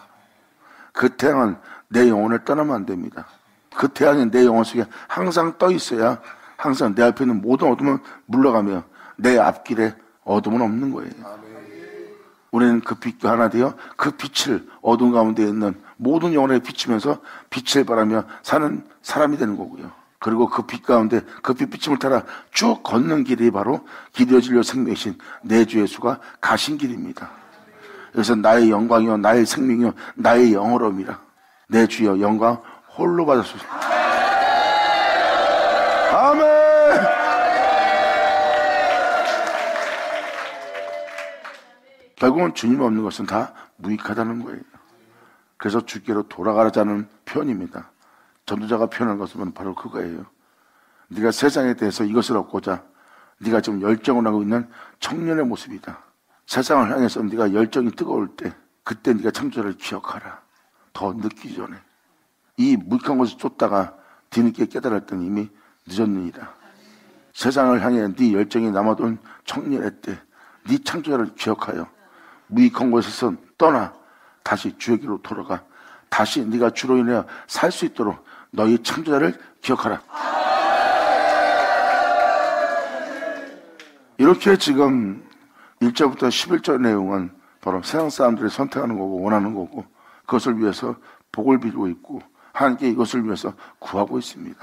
그 태양은 내 영혼을 떠나면 안 됩니다. 그 태양이 내 영혼 속에 항상 떠 있어야 항상 내 앞에 있는 모든 어둠은 물러가며 내 앞길에 어둠은 없는 거예요. 우리는 그 빛과 하나 되어 그 빛을 어둠 가운데 있는 모든 영혼에 비추면서 빛을 발하며 사는 사람이 되는 거고요. 그리고 그 빛 가운데 그 빛 비침을 따라 쭉 걷는 길이 바로 길이요 진리요 생명이신 내 주 예수가 가신 길입니다. 그래서 나의 영광이요 나의 생명이요 나의 영어로움이라 내 주여 영광 홀로 받았소서. 아멘. 결국은 주님 없는 것은 다 무익하다는 거예요. 그래서 주께로 돌아가자는 표현입니다. 전도자가 표현한 것은 바로 그거예요. 네가 세상에 대해서 이것을 얻고자 네가 지금 열정을 하고 있는 청년의 모습이다. 세상을 향해서 네가 열정이 뜨거울 때 그때 네가 창조를 기억하라. 더 늦기 전에. 이 무익한 것을 쫓다가 뒤늦게 깨달을 때는 이미 늦었느니라. 세상을 향해 네 열정이 남아돈 청년의 때 네 창조자를 기억하여 무익한 것에서 떠나 다시 주에게로 돌아가 다시 네가 주로 인하여 살 수 있도록 너희 창조자를 기억하라. 이렇게 지금 1절부터 11절 내용은 바로 세상 사람들이 선택하는 거고 원하는 거고 그것을 위해서 복을 빌고 있고 하나님께 이것을 위해서 구하고 있습니다.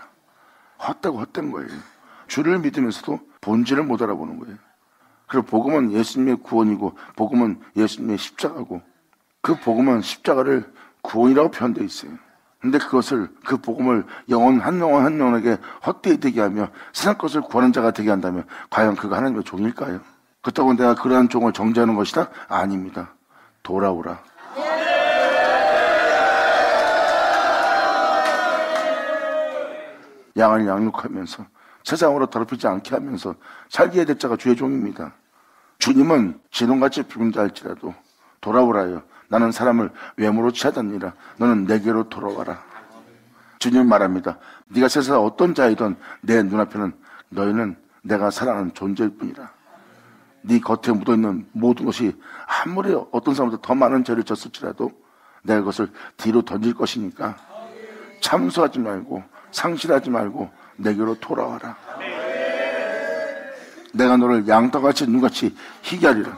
헛되고 헛된 거예요. 주를 믿으면서도 본질을 못 알아보는 거예요. 그리고 복음은 예수님의 구원이고 복음은 예수님의 십자가고 그 복음은 십자가를 구원이라고 표현되어 있어요. 근데 그것을 그 복음을 영혼 한 영혼에게 헛되이 되게 하며 세상 것을 구하는 자가 되게 한다면 과연 그가 하나님의 종일까요? 그렇다고 내가 그러한 종을 정죄하는 것이다? 아닙니다. 돌아오라. 양을 양육하면서 세상으로 더럽히지 않게 하면서 살게 해야 될 자가 주의 종입니다. 주님은 진홍같이 붉은 자일지라도 돌아오라요. 나는 사람을 외모로 취하다니라. 너는 내게로 돌아와라. 주님 말합니다. 네가 세상 어떤 자이든 내 눈앞에는 너희는 내가 사랑하는 존재일 뿐이라. 네 겉에 묻어있는 모든 것이 아무리 어떤 사람보다 더 많은 죄를 졌을지라도 내가 그것을 뒤로 던질 것이니까 참소하지 말고 상실하지 말고 내게로 돌아와라. 내가 너를 양털같이 눈같이 희게 하리라.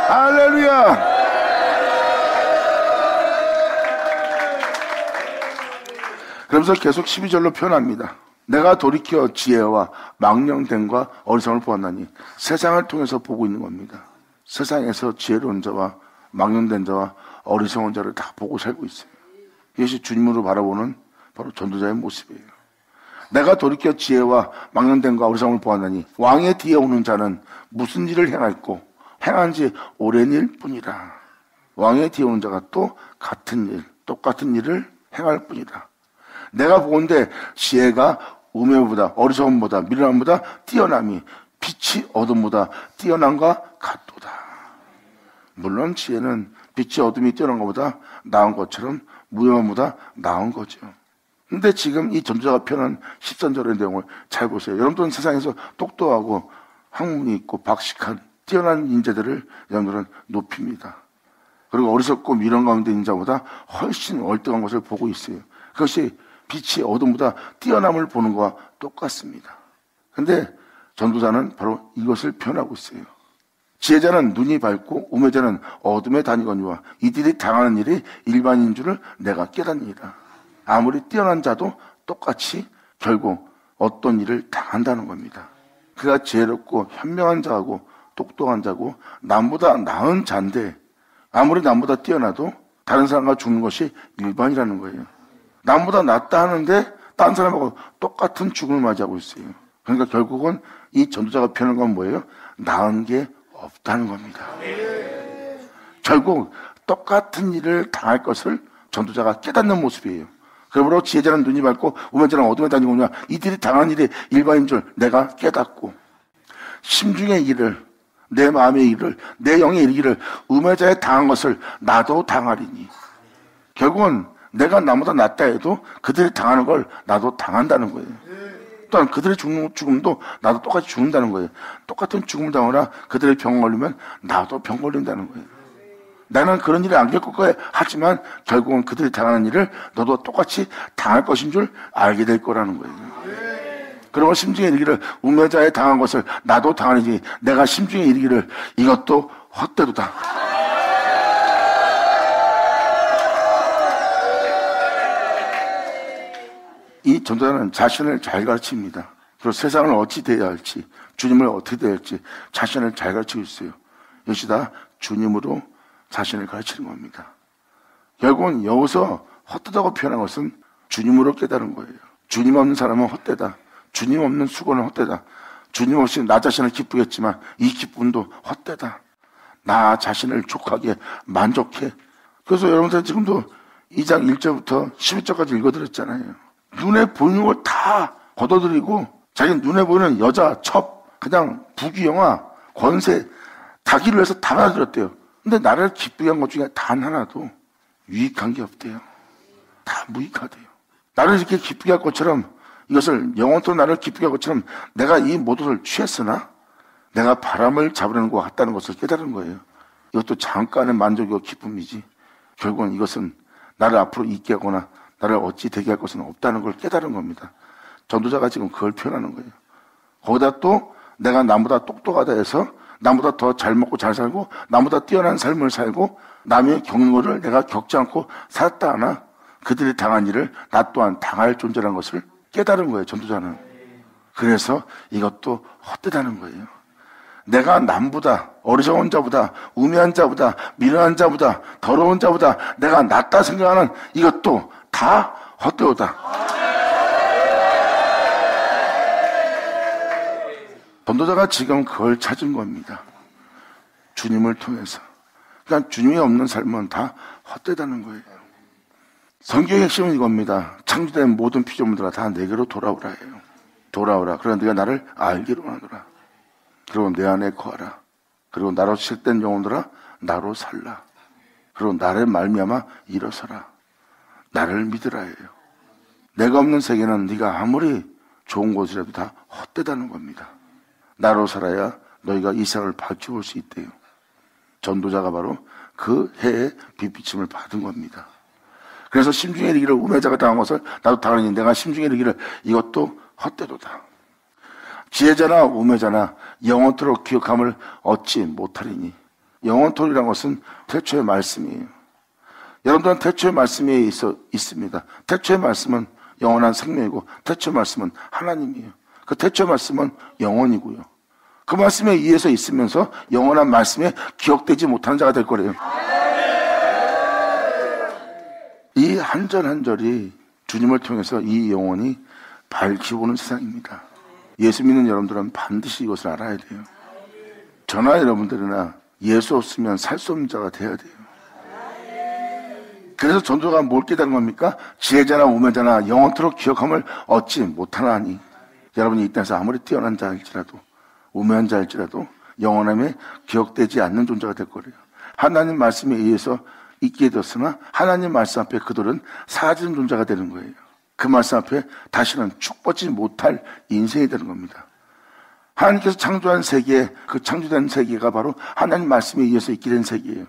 할렐루야. 그러면서 계속 12절로 표현합니다. 내가 돌이켜 지혜와 망령됨과 어리석음을 보았나니 세상을 통해서 보고 있는 겁니다. 세상에서 지혜로운 자와 망령된 자와 어리석은 자를 다 보고 살고 있어요. 이것이 주님으로 바라보는 바로 전도자의 모습이에요. 내가 돌이켜 지혜와 망령됨과 어리석음을 보았나니 왕의 뒤에 오는 자는 무슨 일을 행할꼬 행한 지 오랜 일 뿐이라. 왕의 뒤에 오는 자가 또 같은 일, 똑같은 일을 행할 뿐이라. 내가 보건대 지혜가 우매보다 어리석음보다 미련함보다 뛰어남이 빛이 어둠보다 뛰어남과 같도다. 물론 지혜는 빛이 어둠이 뛰어난 것보다 나은 것처럼 무용함보다 나은 거죠. 근데 지금 이 전도자가 표현한 13절의 내용을 잘 보세요. 여러분들은 세상에서 똑똑하고 학문이 있고 박식한 뛰어난 인재들을 여러분들은 높입니다. 그리고 어리석고 미련 가운데 있는 자보다 훨씬 월등한 것을 보고 있어요. 그것이 빛이 어둠보다 뛰어남을 보는 것과 똑같습니다. 근데 전도자는 바로 이것을 표현하고 있어요. 지혜자는 눈이 밝고 우매자는 어둠에 다니거니와 이들이 당하는 일이 일반인 줄을 내가 깨닫니라. 아무리 뛰어난 자도 똑같이 결국 어떤 일을 당한다는 겁니다. 그가 지혜롭고 현명한 자하고 똑똑한 자고 남보다 나은 자인데 아무리 남보다 뛰어나도 다른 사람과 죽는 것이 일반이라는 거예요. 남보다 낫다 하는데 딴 사람하고 똑같은 죽음을 맞이하고 있어요. 그러니까 결국은 이 전도자가 표현한 건 뭐예요? 나은 게 없다는 겁니다. 결국 똑같은 일을 당할 것을 전도자가 깨닫는 모습이에요. 그러므로 지혜자는 눈이 밝고 우매자는 어둠에 다니고 있냐, 이들이 당한 일이 일반인 줄 내가 깨닫고, 심중의 일을, 내 마음의 일을, 내 영의 일기를 우매자에 당한 것을 나도 당하리니. 결국은 내가 나보다 낫다 해도 그들이 당하는 걸 나도 당한다는 거예요. 또한 그들의 죽음도 나도 똑같이 죽는다는 거예요. 똑같은 죽음을 당하나 그들의 병 걸리면 나도 병 걸린다는 거예요. 나는 그런 일을 안 겪을 거야. 하지만 결국은 그들이 당하는 일을 너도 똑같이 당할 것인 줄 알게 될 거라는 거예요. 그러면 심중에 이르기를 우매자에 당한 것을 나도 당하리니 내가 심중에 이르기를 이것도 헛되도다. 이 전도자는 자신을 잘 가르칩니다. 그리고 세상을 어찌 대해야 할지, 주님을 어떻게 대해야 할지 자신을 잘 가르치고 있어요. 이것이 다 주님으로 자신을 가르치는 겁니다. 결국은 여기서 헛되다고 표현한 것은 주님으로 깨달은 거예요. 주님 없는 사람은 헛되다. 주님 없는 수고는 헛되다. 주님 없이 나 자신을 기쁘겠지만 이 기쁨도 헛되다. 나 자신을 족하게 만족해. 그래서 여러분들 지금도 2장 1절부터 11절까지 읽어드렸잖아요. 눈에 보이는 걸 다 걷어들이고 자기 눈에 보이는 여자, 첩, 그냥 부귀영화, 권세, 자기를 위해서 다 받아들였대요. 근데 나를 기쁘게 한 것 중에 단 하나도 유익한 게 없대요. 다 무익하대요. 나를 이렇게 기쁘게 할 것처럼, 이것을 영원토록 나를 기쁘게 할 것처럼 내가 이 모든 것을 취했으나 내가 바람을 잡으려는 것 같다는 것을 깨달은 거예요. 이것도 잠깐의 만족이고 기쁨이지 결국은 이것은 나를 앞으로 있게 하거나 나를 어찌 되게 할 것은 없다는 걸 깨달은 겁니다. 전도자가 지금 그걸 표현하는 거예요. 거기다 또 내가 남보다 똑똑하다 해서 남보다 더 잘 먹고 잘 살고 남보다 뛰어난 삶을 살고 남의 겪는 것을 내가 겪지 않고 살았다 하나 그들이 당한 일을 나 또한 당할 존재라는 것을 깨달은 거예요. 전도자는. 그래서 이것도 헛되다는 거예요. 내가 남보다 어리석은 자보다 우매한 자보다 미련한 자보다 더러운 자보다 내가 낫다 생각하는 이것도 다 헛되오다. 전도자가 지금 그걸 찾은 겁니다. 주님을 통해서. 그러니까 주님이 없는 삶은 다 헛되다는 거예요. 성경의 핵심은 이겁니다. 창조된 모든 피조물들아 다 내게로 돌아오라 해요. 돌아오라. 그러나 네가 나를 알기로 하노라. 그리고 내 안에 거하라. 그리고 나로 시작된 영혼들아 나로 살라. 그리고 나를 말미암아 일어서라. 나를 믿으라 해요. 내가 없는 세계는 네가 아무리 좋은 곳이라도 다 헛되다는 겁니다. 나로 살아야 너희가 이 세상을 밝혀볼 수 있대요. 전도자가 바로 그 해의 빛비침을 받은 겁니다. 그래서 심중에 이르기를 우매자가 당한 것을 나도 당하니 내가 심중에 이르기를 이것도 헛되도다. 지혜자나 우매자나 영원토록 기억함을 얻지 못하리니. 영원토록이라는 것은 태초의 말씀이에요. 여러분들은 태초의 말씀이 있습니다. 태초의 말씀은 영원한 생명이고 태초의 말씀은 하나님이에요. 그 태초의 말씀은 영원이고요. 그 말씀에 의해서 있으면서 영원한 말씀에 기억되지 못하는 자가 될 거래요. 이 한 절 한 절이 주님을 통해서 이 영혼이 밝히보는 세상입니다. 예수 믿는 여러분들은 반드시 이것을 알아야 돼요. 저나 여러분들이나 예수 없으면 살 수 없는 자가 돼야 돼요. 그래서 전도가 뭘 깨달은 겁니까? 지혜자나 우매자나 영원토록 기억함을 얻지 못하나니. 여러분이 이 땅에서 아무리 뛰어난 자일지라도 우매한 자일지라도 영원함에 기억되지 않는 존재가 될 거래요. 하나님 말씀에 의해서 있게 되었으나 하나님 말씀 앞에 그들은 사라지는 존재가 되는 거예요. 그 말씀 앞에 다시는 축복받지 못할 인생이 되는 겁니다. 하나님께서 창조한 세계, 그 창조된 세계가 바로 하나님 말씀에 의해서 있게 된 세계예요.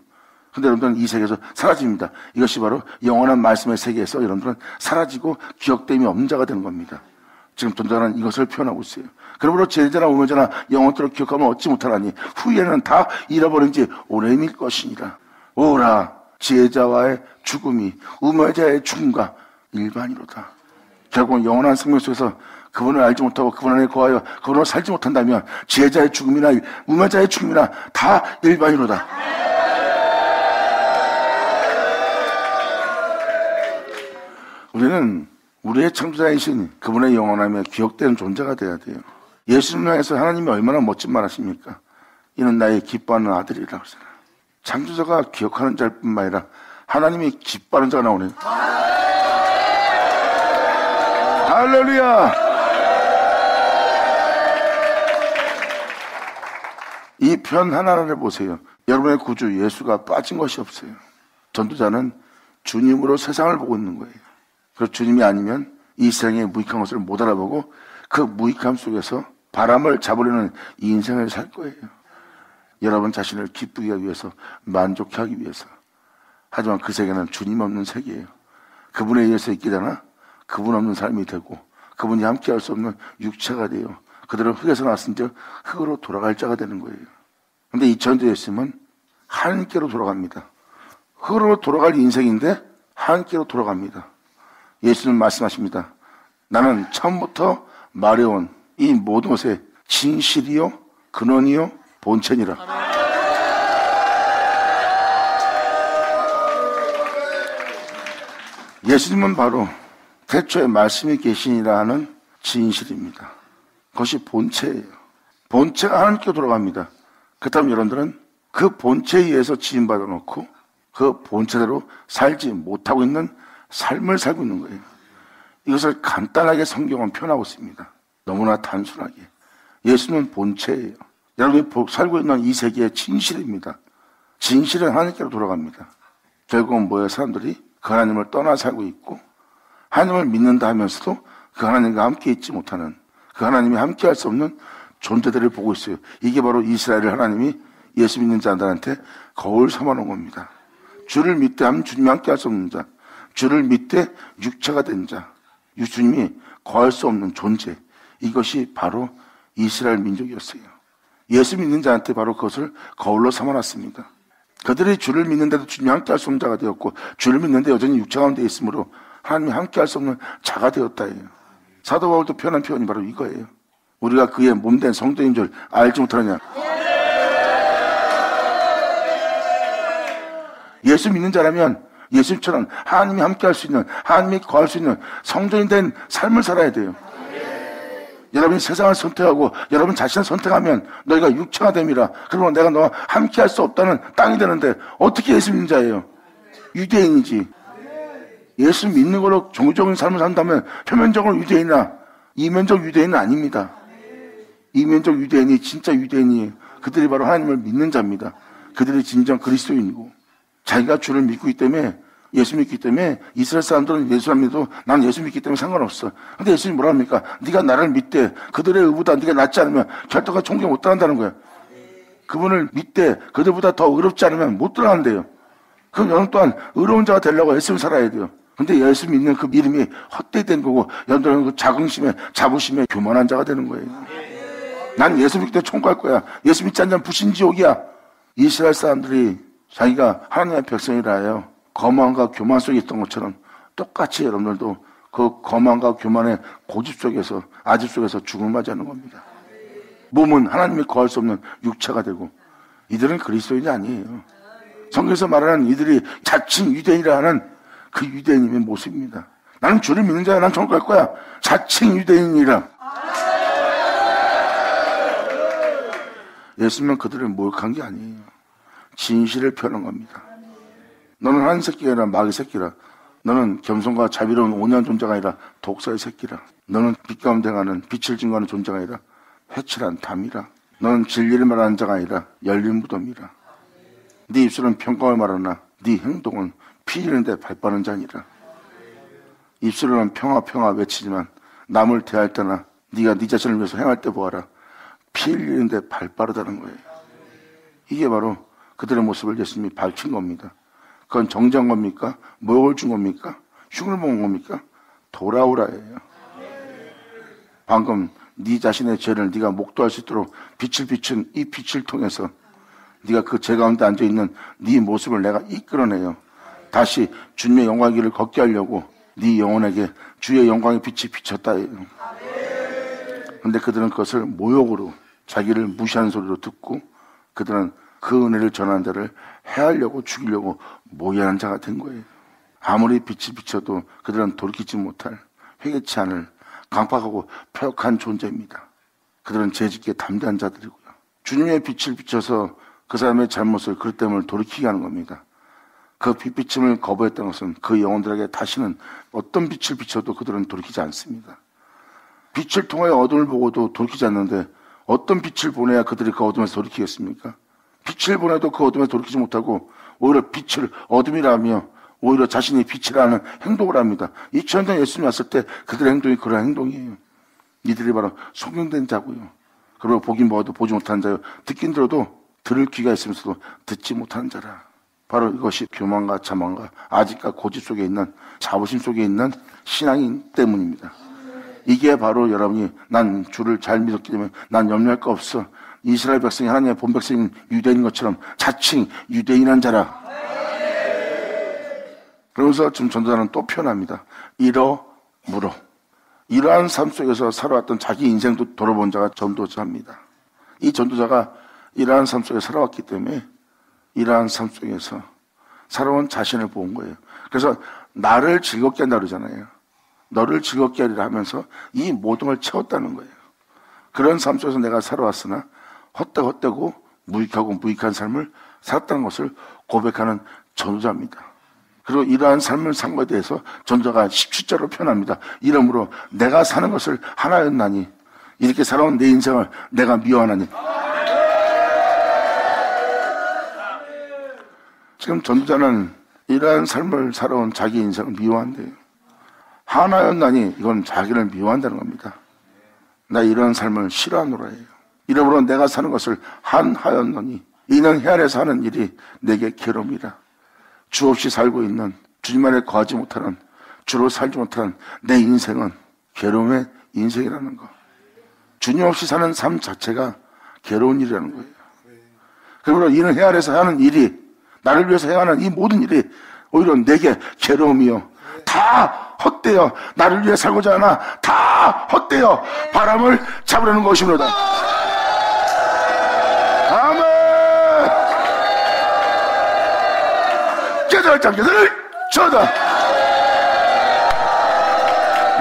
근데 여러분들은 이 세계에서 사라집니다. 이것이 바로 영원한 말씀의 세계에서 여러분들은 사라지고 기억됨이 없는 자가 되는 겁니다. 지금 전도자는 이것을 표현하고 있어요. 그러므로 지혜자나 우매자나 영원토록 기억하면 얻지 못하나니 후에는 다 잃어버린 지 오래밀 것이니라. 오라 지혜자와의 죽음이 우매자의 죽음과 일반이로다. 결국 영원한 생명 속에서 그분을 알지 못하고 그분 안에 거하여 그분으로 살지 못한다면 지혜자의 죽음이나 우매자의 죽음이나 다 일반이로다. 우리는 우리의 창조자이신 그분의 영원함에 기억되는 존재가 돼야 돼요. 예수님을 향해서 하나님이 얼마나 멋진 말 하십니까? 이는 나의 기뻐하는 아들이라고 하잖아요. 창조자가 기억하는 자일 뿐만 아니라 하나님이 기뻐하는 자가 나오네요. 할렐루야! 이 편 하나를 보세요. 여러분의 구주 예수가 빠진 것이 없어요. 전도자는 주님으로 세상을 보고 있는 거예요. 그래서 주님이 아니면 이 세상의 무익한 것을 못 알아보고 그 무익함 속에서 바람을 잡으려는 이 인생을 살 거예요. 여러분 자신을 기쁘게 하기 위해서, 만족해 하기 위해서. 하지만 그 세계는 주님 없는 세계예요. 그분에 의해서 있게 되나 그분 없는 삶이 되고 그분이 함께 할 수 없는 육체가 돼요. 그들은 흙에서 났은즉 흙으로 돌아갈 자가 되는 거예요. 근데 이 전도였으면 하나님께로 돌아갑니다. 흙으로 돌아갈 인생인데 하나님께로 돌아갑니다. 예수는 말씀하십니다. 나는 처음부터 말해온 이 모든 것의 진실이요 근원이요 본체니라. 예수님은 바로 태초에 말씀이 계시니라 하는 진실입니다. 그것이 본체예요. 본체가 하나님께 돌아갑니다. 그렇다면 여러분들은 그 본체에 의해서 지음받아 놓고 그 본체대로 살지 못하고 있는 삶을 살고 있는 거예요. 이것을 간단하게 성경은 표현하고 있습니다. 너무나 단순하게. 예수는 본체예요. 여러분이 살고 있는 이 세계의 진실입니다. 진실은 하나님께로 돌아갑니다. 결국은 뭐예요? 사람들이 그 하나님을 떠나 살고 있고 하나님을 믿는다 하면서도 그 하나님과 함께 있지 못하는, 그 하나님이 함께 할 수 없는 존재들을 보고 있어요. 이게 바로 이스라엘을 하나님이 예수 믿는 자들한테 거울 삼아놓은 겁니다. 주를 믿되 하면 주님이 함께 할 수 없는 자, 주를 믿되 육체가 된 자, 주님이 거할 수 없는 존재, 이것이 바로 이스라엘 민족이었어요. 예수 믿는 자한테 바로 그것을 거울로 삼아놨습니다. 그들이 주를 믿는데도 주님이 함께 할 수 없는 자가 되었고, 주를 믿는데 여전히 육체 가운데 있으므로 하나님이 함께 할 수 없는 자가 되었다예요. 사도 바울도 표현한 표현이 바로 이거예요. 우리가 그의 몸된 성도인 줄 알지 못하느냐. 예수 믿는 자라면 예수님처럼 하나님이 함께 할 수 있는, 하나님이 거할 수 있는 성도인 된 삶을 살아야 돼요. 여러분이 세상을 선택하고 여러분 자신을 선택하면 너희가 육체가 됨이라. 그러면 내가 너와 함께 할 수 없다는 땅이 되는데 어떻게 예수 믿는 자예요? 유대인이지. 예수 믿는 걸로 종교적인 삶을 산다면 표면적으로 유대인이나 이면적 유대인은 아닙니다. 이면적 유대인이 진짜 유대인이에요. 그들이 바로 하나님을 믿는 자입니다. 그들이 진정 그리스도인이고 자기가 주를 믿고 있기 때문에, 예수 믿기 때문에 이스라엘 사람들은 예수 안 믿어도 난 예수 믿기 때문에 상관없어. 근데 예수님이 뭐라 합니까? 네가 나를 믿되 그들의 의보다 네가 낫지 않으면 결단과 존경 못 들어간다는 거야. 그분을 믿되 그들보다 더 의롭지 않으면 못 들어간대요. 그럼 여러분 또한 의로운 자가 되려고 열심히 살아야 돼요. 근데 예수 믿는 그 이름이 헛되이 된 거고 여러분들은 그 자긍심에 자부심에 교만한 자가 되는 거예요. 난 예수 믿기 때문에 총괄 거야. 예수 믿지 않으면 부신지옥이야. 이스라엘 사람들이 자기가 하나님의 백성이라 하여 거만과 교만 속에 있던 것처럼 똑같이 여러분들도 그 거만과 교만의 고집 속에서, 아집 속에서 죽음을 맞이하는 겁니다. 몸은 하나님이 거할 수 없는 육체가 되고 이들은 그리스도인이 아니에요. 성경에서 말하는 이들이 자칭 유대인이라 하는 그 유대인의 모습입니다. 나는 주를 믿는 자야. 난 천국 갈 거야. 자칭 유대인이라. 예수님은 그들을 모욕한 게 아니에요. 진실을 표현한 겁니다. 너는 한 새끼가 아니라 마귀 새끼라. 너는 겸손과 자비로운 온유한 존재가 아니라 독사의 새끼라. 너는 빛 가운데 가는 빛을 증거하는 존재가 아니라 회칠한 담이라. 너는 진리를 말하는 자가 아니라 열린 무덤이라. 네 입술은 평강을 말하나 네 행동은 피 흘리는데 발빠른 자니라. 입술로는 평화 평화 외치지만 남을 대할 때나 네가 네 자신을 위해서 행할 때 보아라. 피 흘리는데 발빠르다는 거예요. 이게 바로 그들의 모습을 예수님이 밝힌 겁니다. 그건 정죄한 겁니까? 모욕을 준 겁니까? 흉을 먹은 겁니까? 돌아오라예요. 방금 네 자신의 죄를 네가 목도할 수 있도록 빛을 비춘 이 빛을 통해서 네가 그 죄 가운데 앉아있는 네 모습을 내가 이끌어내요. 다시 주님의 영광의 길을 걷게 하려고 네 영혼에게 주의 영광의 빛이 비쳤다예요. 그런데 그들은 그것을 모욕으로, 자기를 무시하는 소리로 듣고 그들은 그 은혜를 전하는 자를 해하려고 죽이려고 모의하는 자가 된 거예요. 아무리 빛이 비쳐도 그들은 돌이키지 못할 회개치 않을 강팍하고 폐역한 존재입니다. 그들은 죄짓기에 담대한 자들이고요. 주님의 빛을 비춰서 그 사람의 잘못을 그릇 됨을 돌이키게 하는 겁니다. 그 빛비침을 거부했던 것은 그 영혼들에게 다시는 어떤 빛을 비춰도 그들은 돌이키지 않습니다. 빛을 통하여 어둠을 보고도 돌이키지 않는데 어떤 빛을 보내야 그들이 그 어둠에서 돌이키겠습니까? 빛을 보내도 그 어둠에서 돌이키지 못하고 오히려 빛을 어둠이라며 오히려 자신이 빛이라는 행동을 합니다. 2000년 전 예수님이 왔을 때 그들의 행동이 그런 행동이에요. 이들이 바로 속명된 자고요. 그리고 보긴 보아도 보지 못하는 자요. 듣긴 들어도 들을 귀가 있으면서도 듣지 못하는 자라. 바로 이것이 교만과 자만과 아직과 고집 속에 있는 자부심 속에 있는 신앙인 때문입니다. 이게 바로 여러분이 난 주를 잘 믿었기 때문에 난 염려할 거 없어. 이스라엘 백성이 하나님의 본 백성인 유대인인 것처럼 자칭 유대인한 자라. 그러면서 지금 전도자는 또 표현합니다. 이러므로 이러한 삶 속에서 살아왔던 자기 인생도 돌아본 자가 전도자입니다. 이 전도자가 이러한 삶 속에 살아왔기 때문에 이러한 삶 속에서 살아온 자신을 본 거예요. 그래서 나를 즐겁게 한다 그러잖아요. 너를 즐겁게 하리라 하면서 이 모든 걸 채웠다는 거예요. 그런 삶 속에서 내가 살아왔으나 헛되고 무익하고 무익한 삶을 살았다는 것을 고백하는 전도자입니다. 그리고 이러한 삶을 산 것에 대해서 전도자가 17절로 표현합니다. 이러므로 내가 사는 것을 하나였나니 이렇게 살아온 내 인생을 내가 미워하나니. 지금 전도자는 이러한 삶을 살아온 자기 인생을 미워한대요. 하나였나니 이건 자기를 미워한다는 겁니다. 나 이런 삶을 싫어하노라 해요. 이러므로 내가 사는 것을 한하였노니 이는 해 아래서 하는 일이 내게 괴로움이라. 주 없이 살고 있는 주님 안에 거하지 못하는 주로 살지 못하는 내 인생은 괴로움의 인생이라는 거. 주님 없이 사는 삶 자체가 괴로운 일이라는 거예요. 그러므로 이는 해 아래서 하는 일이 나를 위해서 행하는 이 모든 일이 오히려 내게 괴로움이요. 다 헛되어 나를 위해 살고자 하나 다 헛되어 바람을 잡으려는 것이므로다. 아멘. 깨달을 장자들을 쳐다.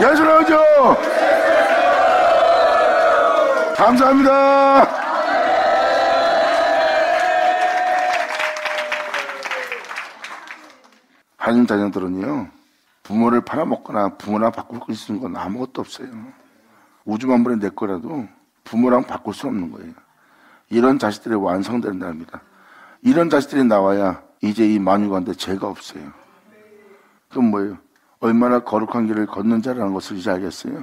예수라죠. 감사합니다. 하나님 자녀들은요, 부모를 팔아먹거나 부모랑 바꿀 수 있는 건 아무것도 없어요. 우주 만물이 내 거라도 부모랑 바꿀 수 없는 거예요. 이런 자식들이 완성된답니다. 이런 자식들이 나와야 이제 이 만유가운데 죄가 없어요. 그럼 뭐예요? 얼마나 거룩한 길을 걷는 자라는 것을 이제 알겠어요?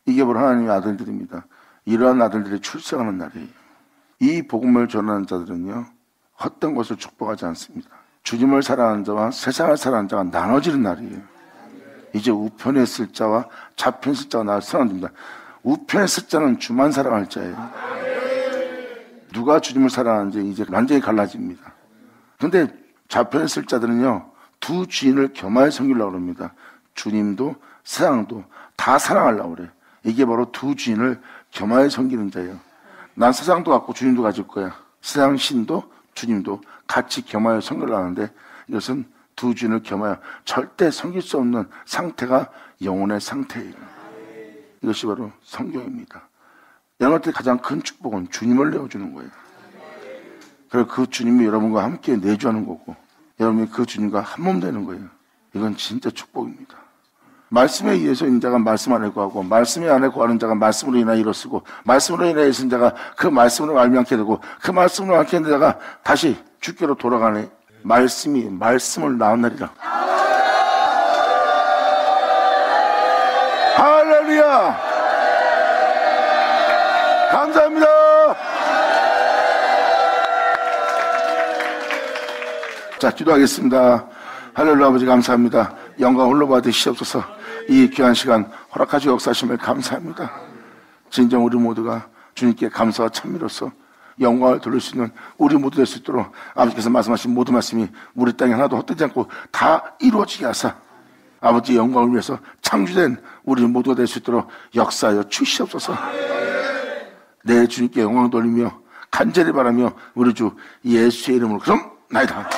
이게 바로 하나님의 아들들입니다. 이러한 아들들이 출생하는 날이에요. 이 복음을 전하는 자들은요, 헛된 것을 축복하지 않습니다. 주님을 사랑하는 자와 세상을 사랑하는 자가 나눠지는 날이에요. 이제 우편에 쓸 자와 좌편에 쓸 자가 나를 사랑합니다. 우편에 쓸 자는 주만 사랑할 자예요. 누가 주님을 사랑하는지 이제 완전히 갈라집니다. 그런데 좌편에 쓸 자들은요, 두 주인을 겸하여 섬기려고 합니다. 주님도 세상도 다 사랑하려고 그래. 이게 바로 두 주인을 겸하여 섬기는 자예요. 난 세상도 갖고 주님도 가질 거야. 세상 신도 주님도 같이 겸하여 섬기려고 하는데 이것은 두 주인을 겸하여 절대 섬길 수 없는 상태가 영혼의 상태예요. 이것이 바로 성경입니다. 여러분한테 가장 큰 축복은 주님을 내어주는 거예요. 그리고 그 주님이 여러분과 함께 내주하는 거고 여러분이 그 주님과 한 몸 되는 거예요. 이건 진짜 축복입니다. 말씀에 의해서 있는 자가 말씀 안에 구하고 말씀에 안에 구하는 자가 말씀으로 인하여 일어서고 말씀으로 인하여 있는 자가 그 말씀으로 말미암게 되고 그 말씀으로 말미암게 된 자가 다시 주께로 돌아가네. 말씀을 낳았느리라. 할렐루야. 감사합니다. 자, 기도하겠습니다. 할렐루야. 아버지 감사합니다. 영광 홀로 받으시옵소서. 이 귀한 시간 허락하시고 역사하심을 감사합니다. 진정 우리 모두가 주님께 감사와 찬미로서 영광을 돌릴 수 있는 우리 모두 될 수 있도록 아버지께서 말씀하신 모든 말씀이 우리 땅에 하나도 헛되지 않고 다 이루어지게 하사 아버지의 영광을 위해서 창조된 우리 모두가 될 수 있도록 역사하여 주시옵소서. 내 주님께 영광 돌리며 간절히 바라며 우리 주 예수의 이름으로 그럼 나이다.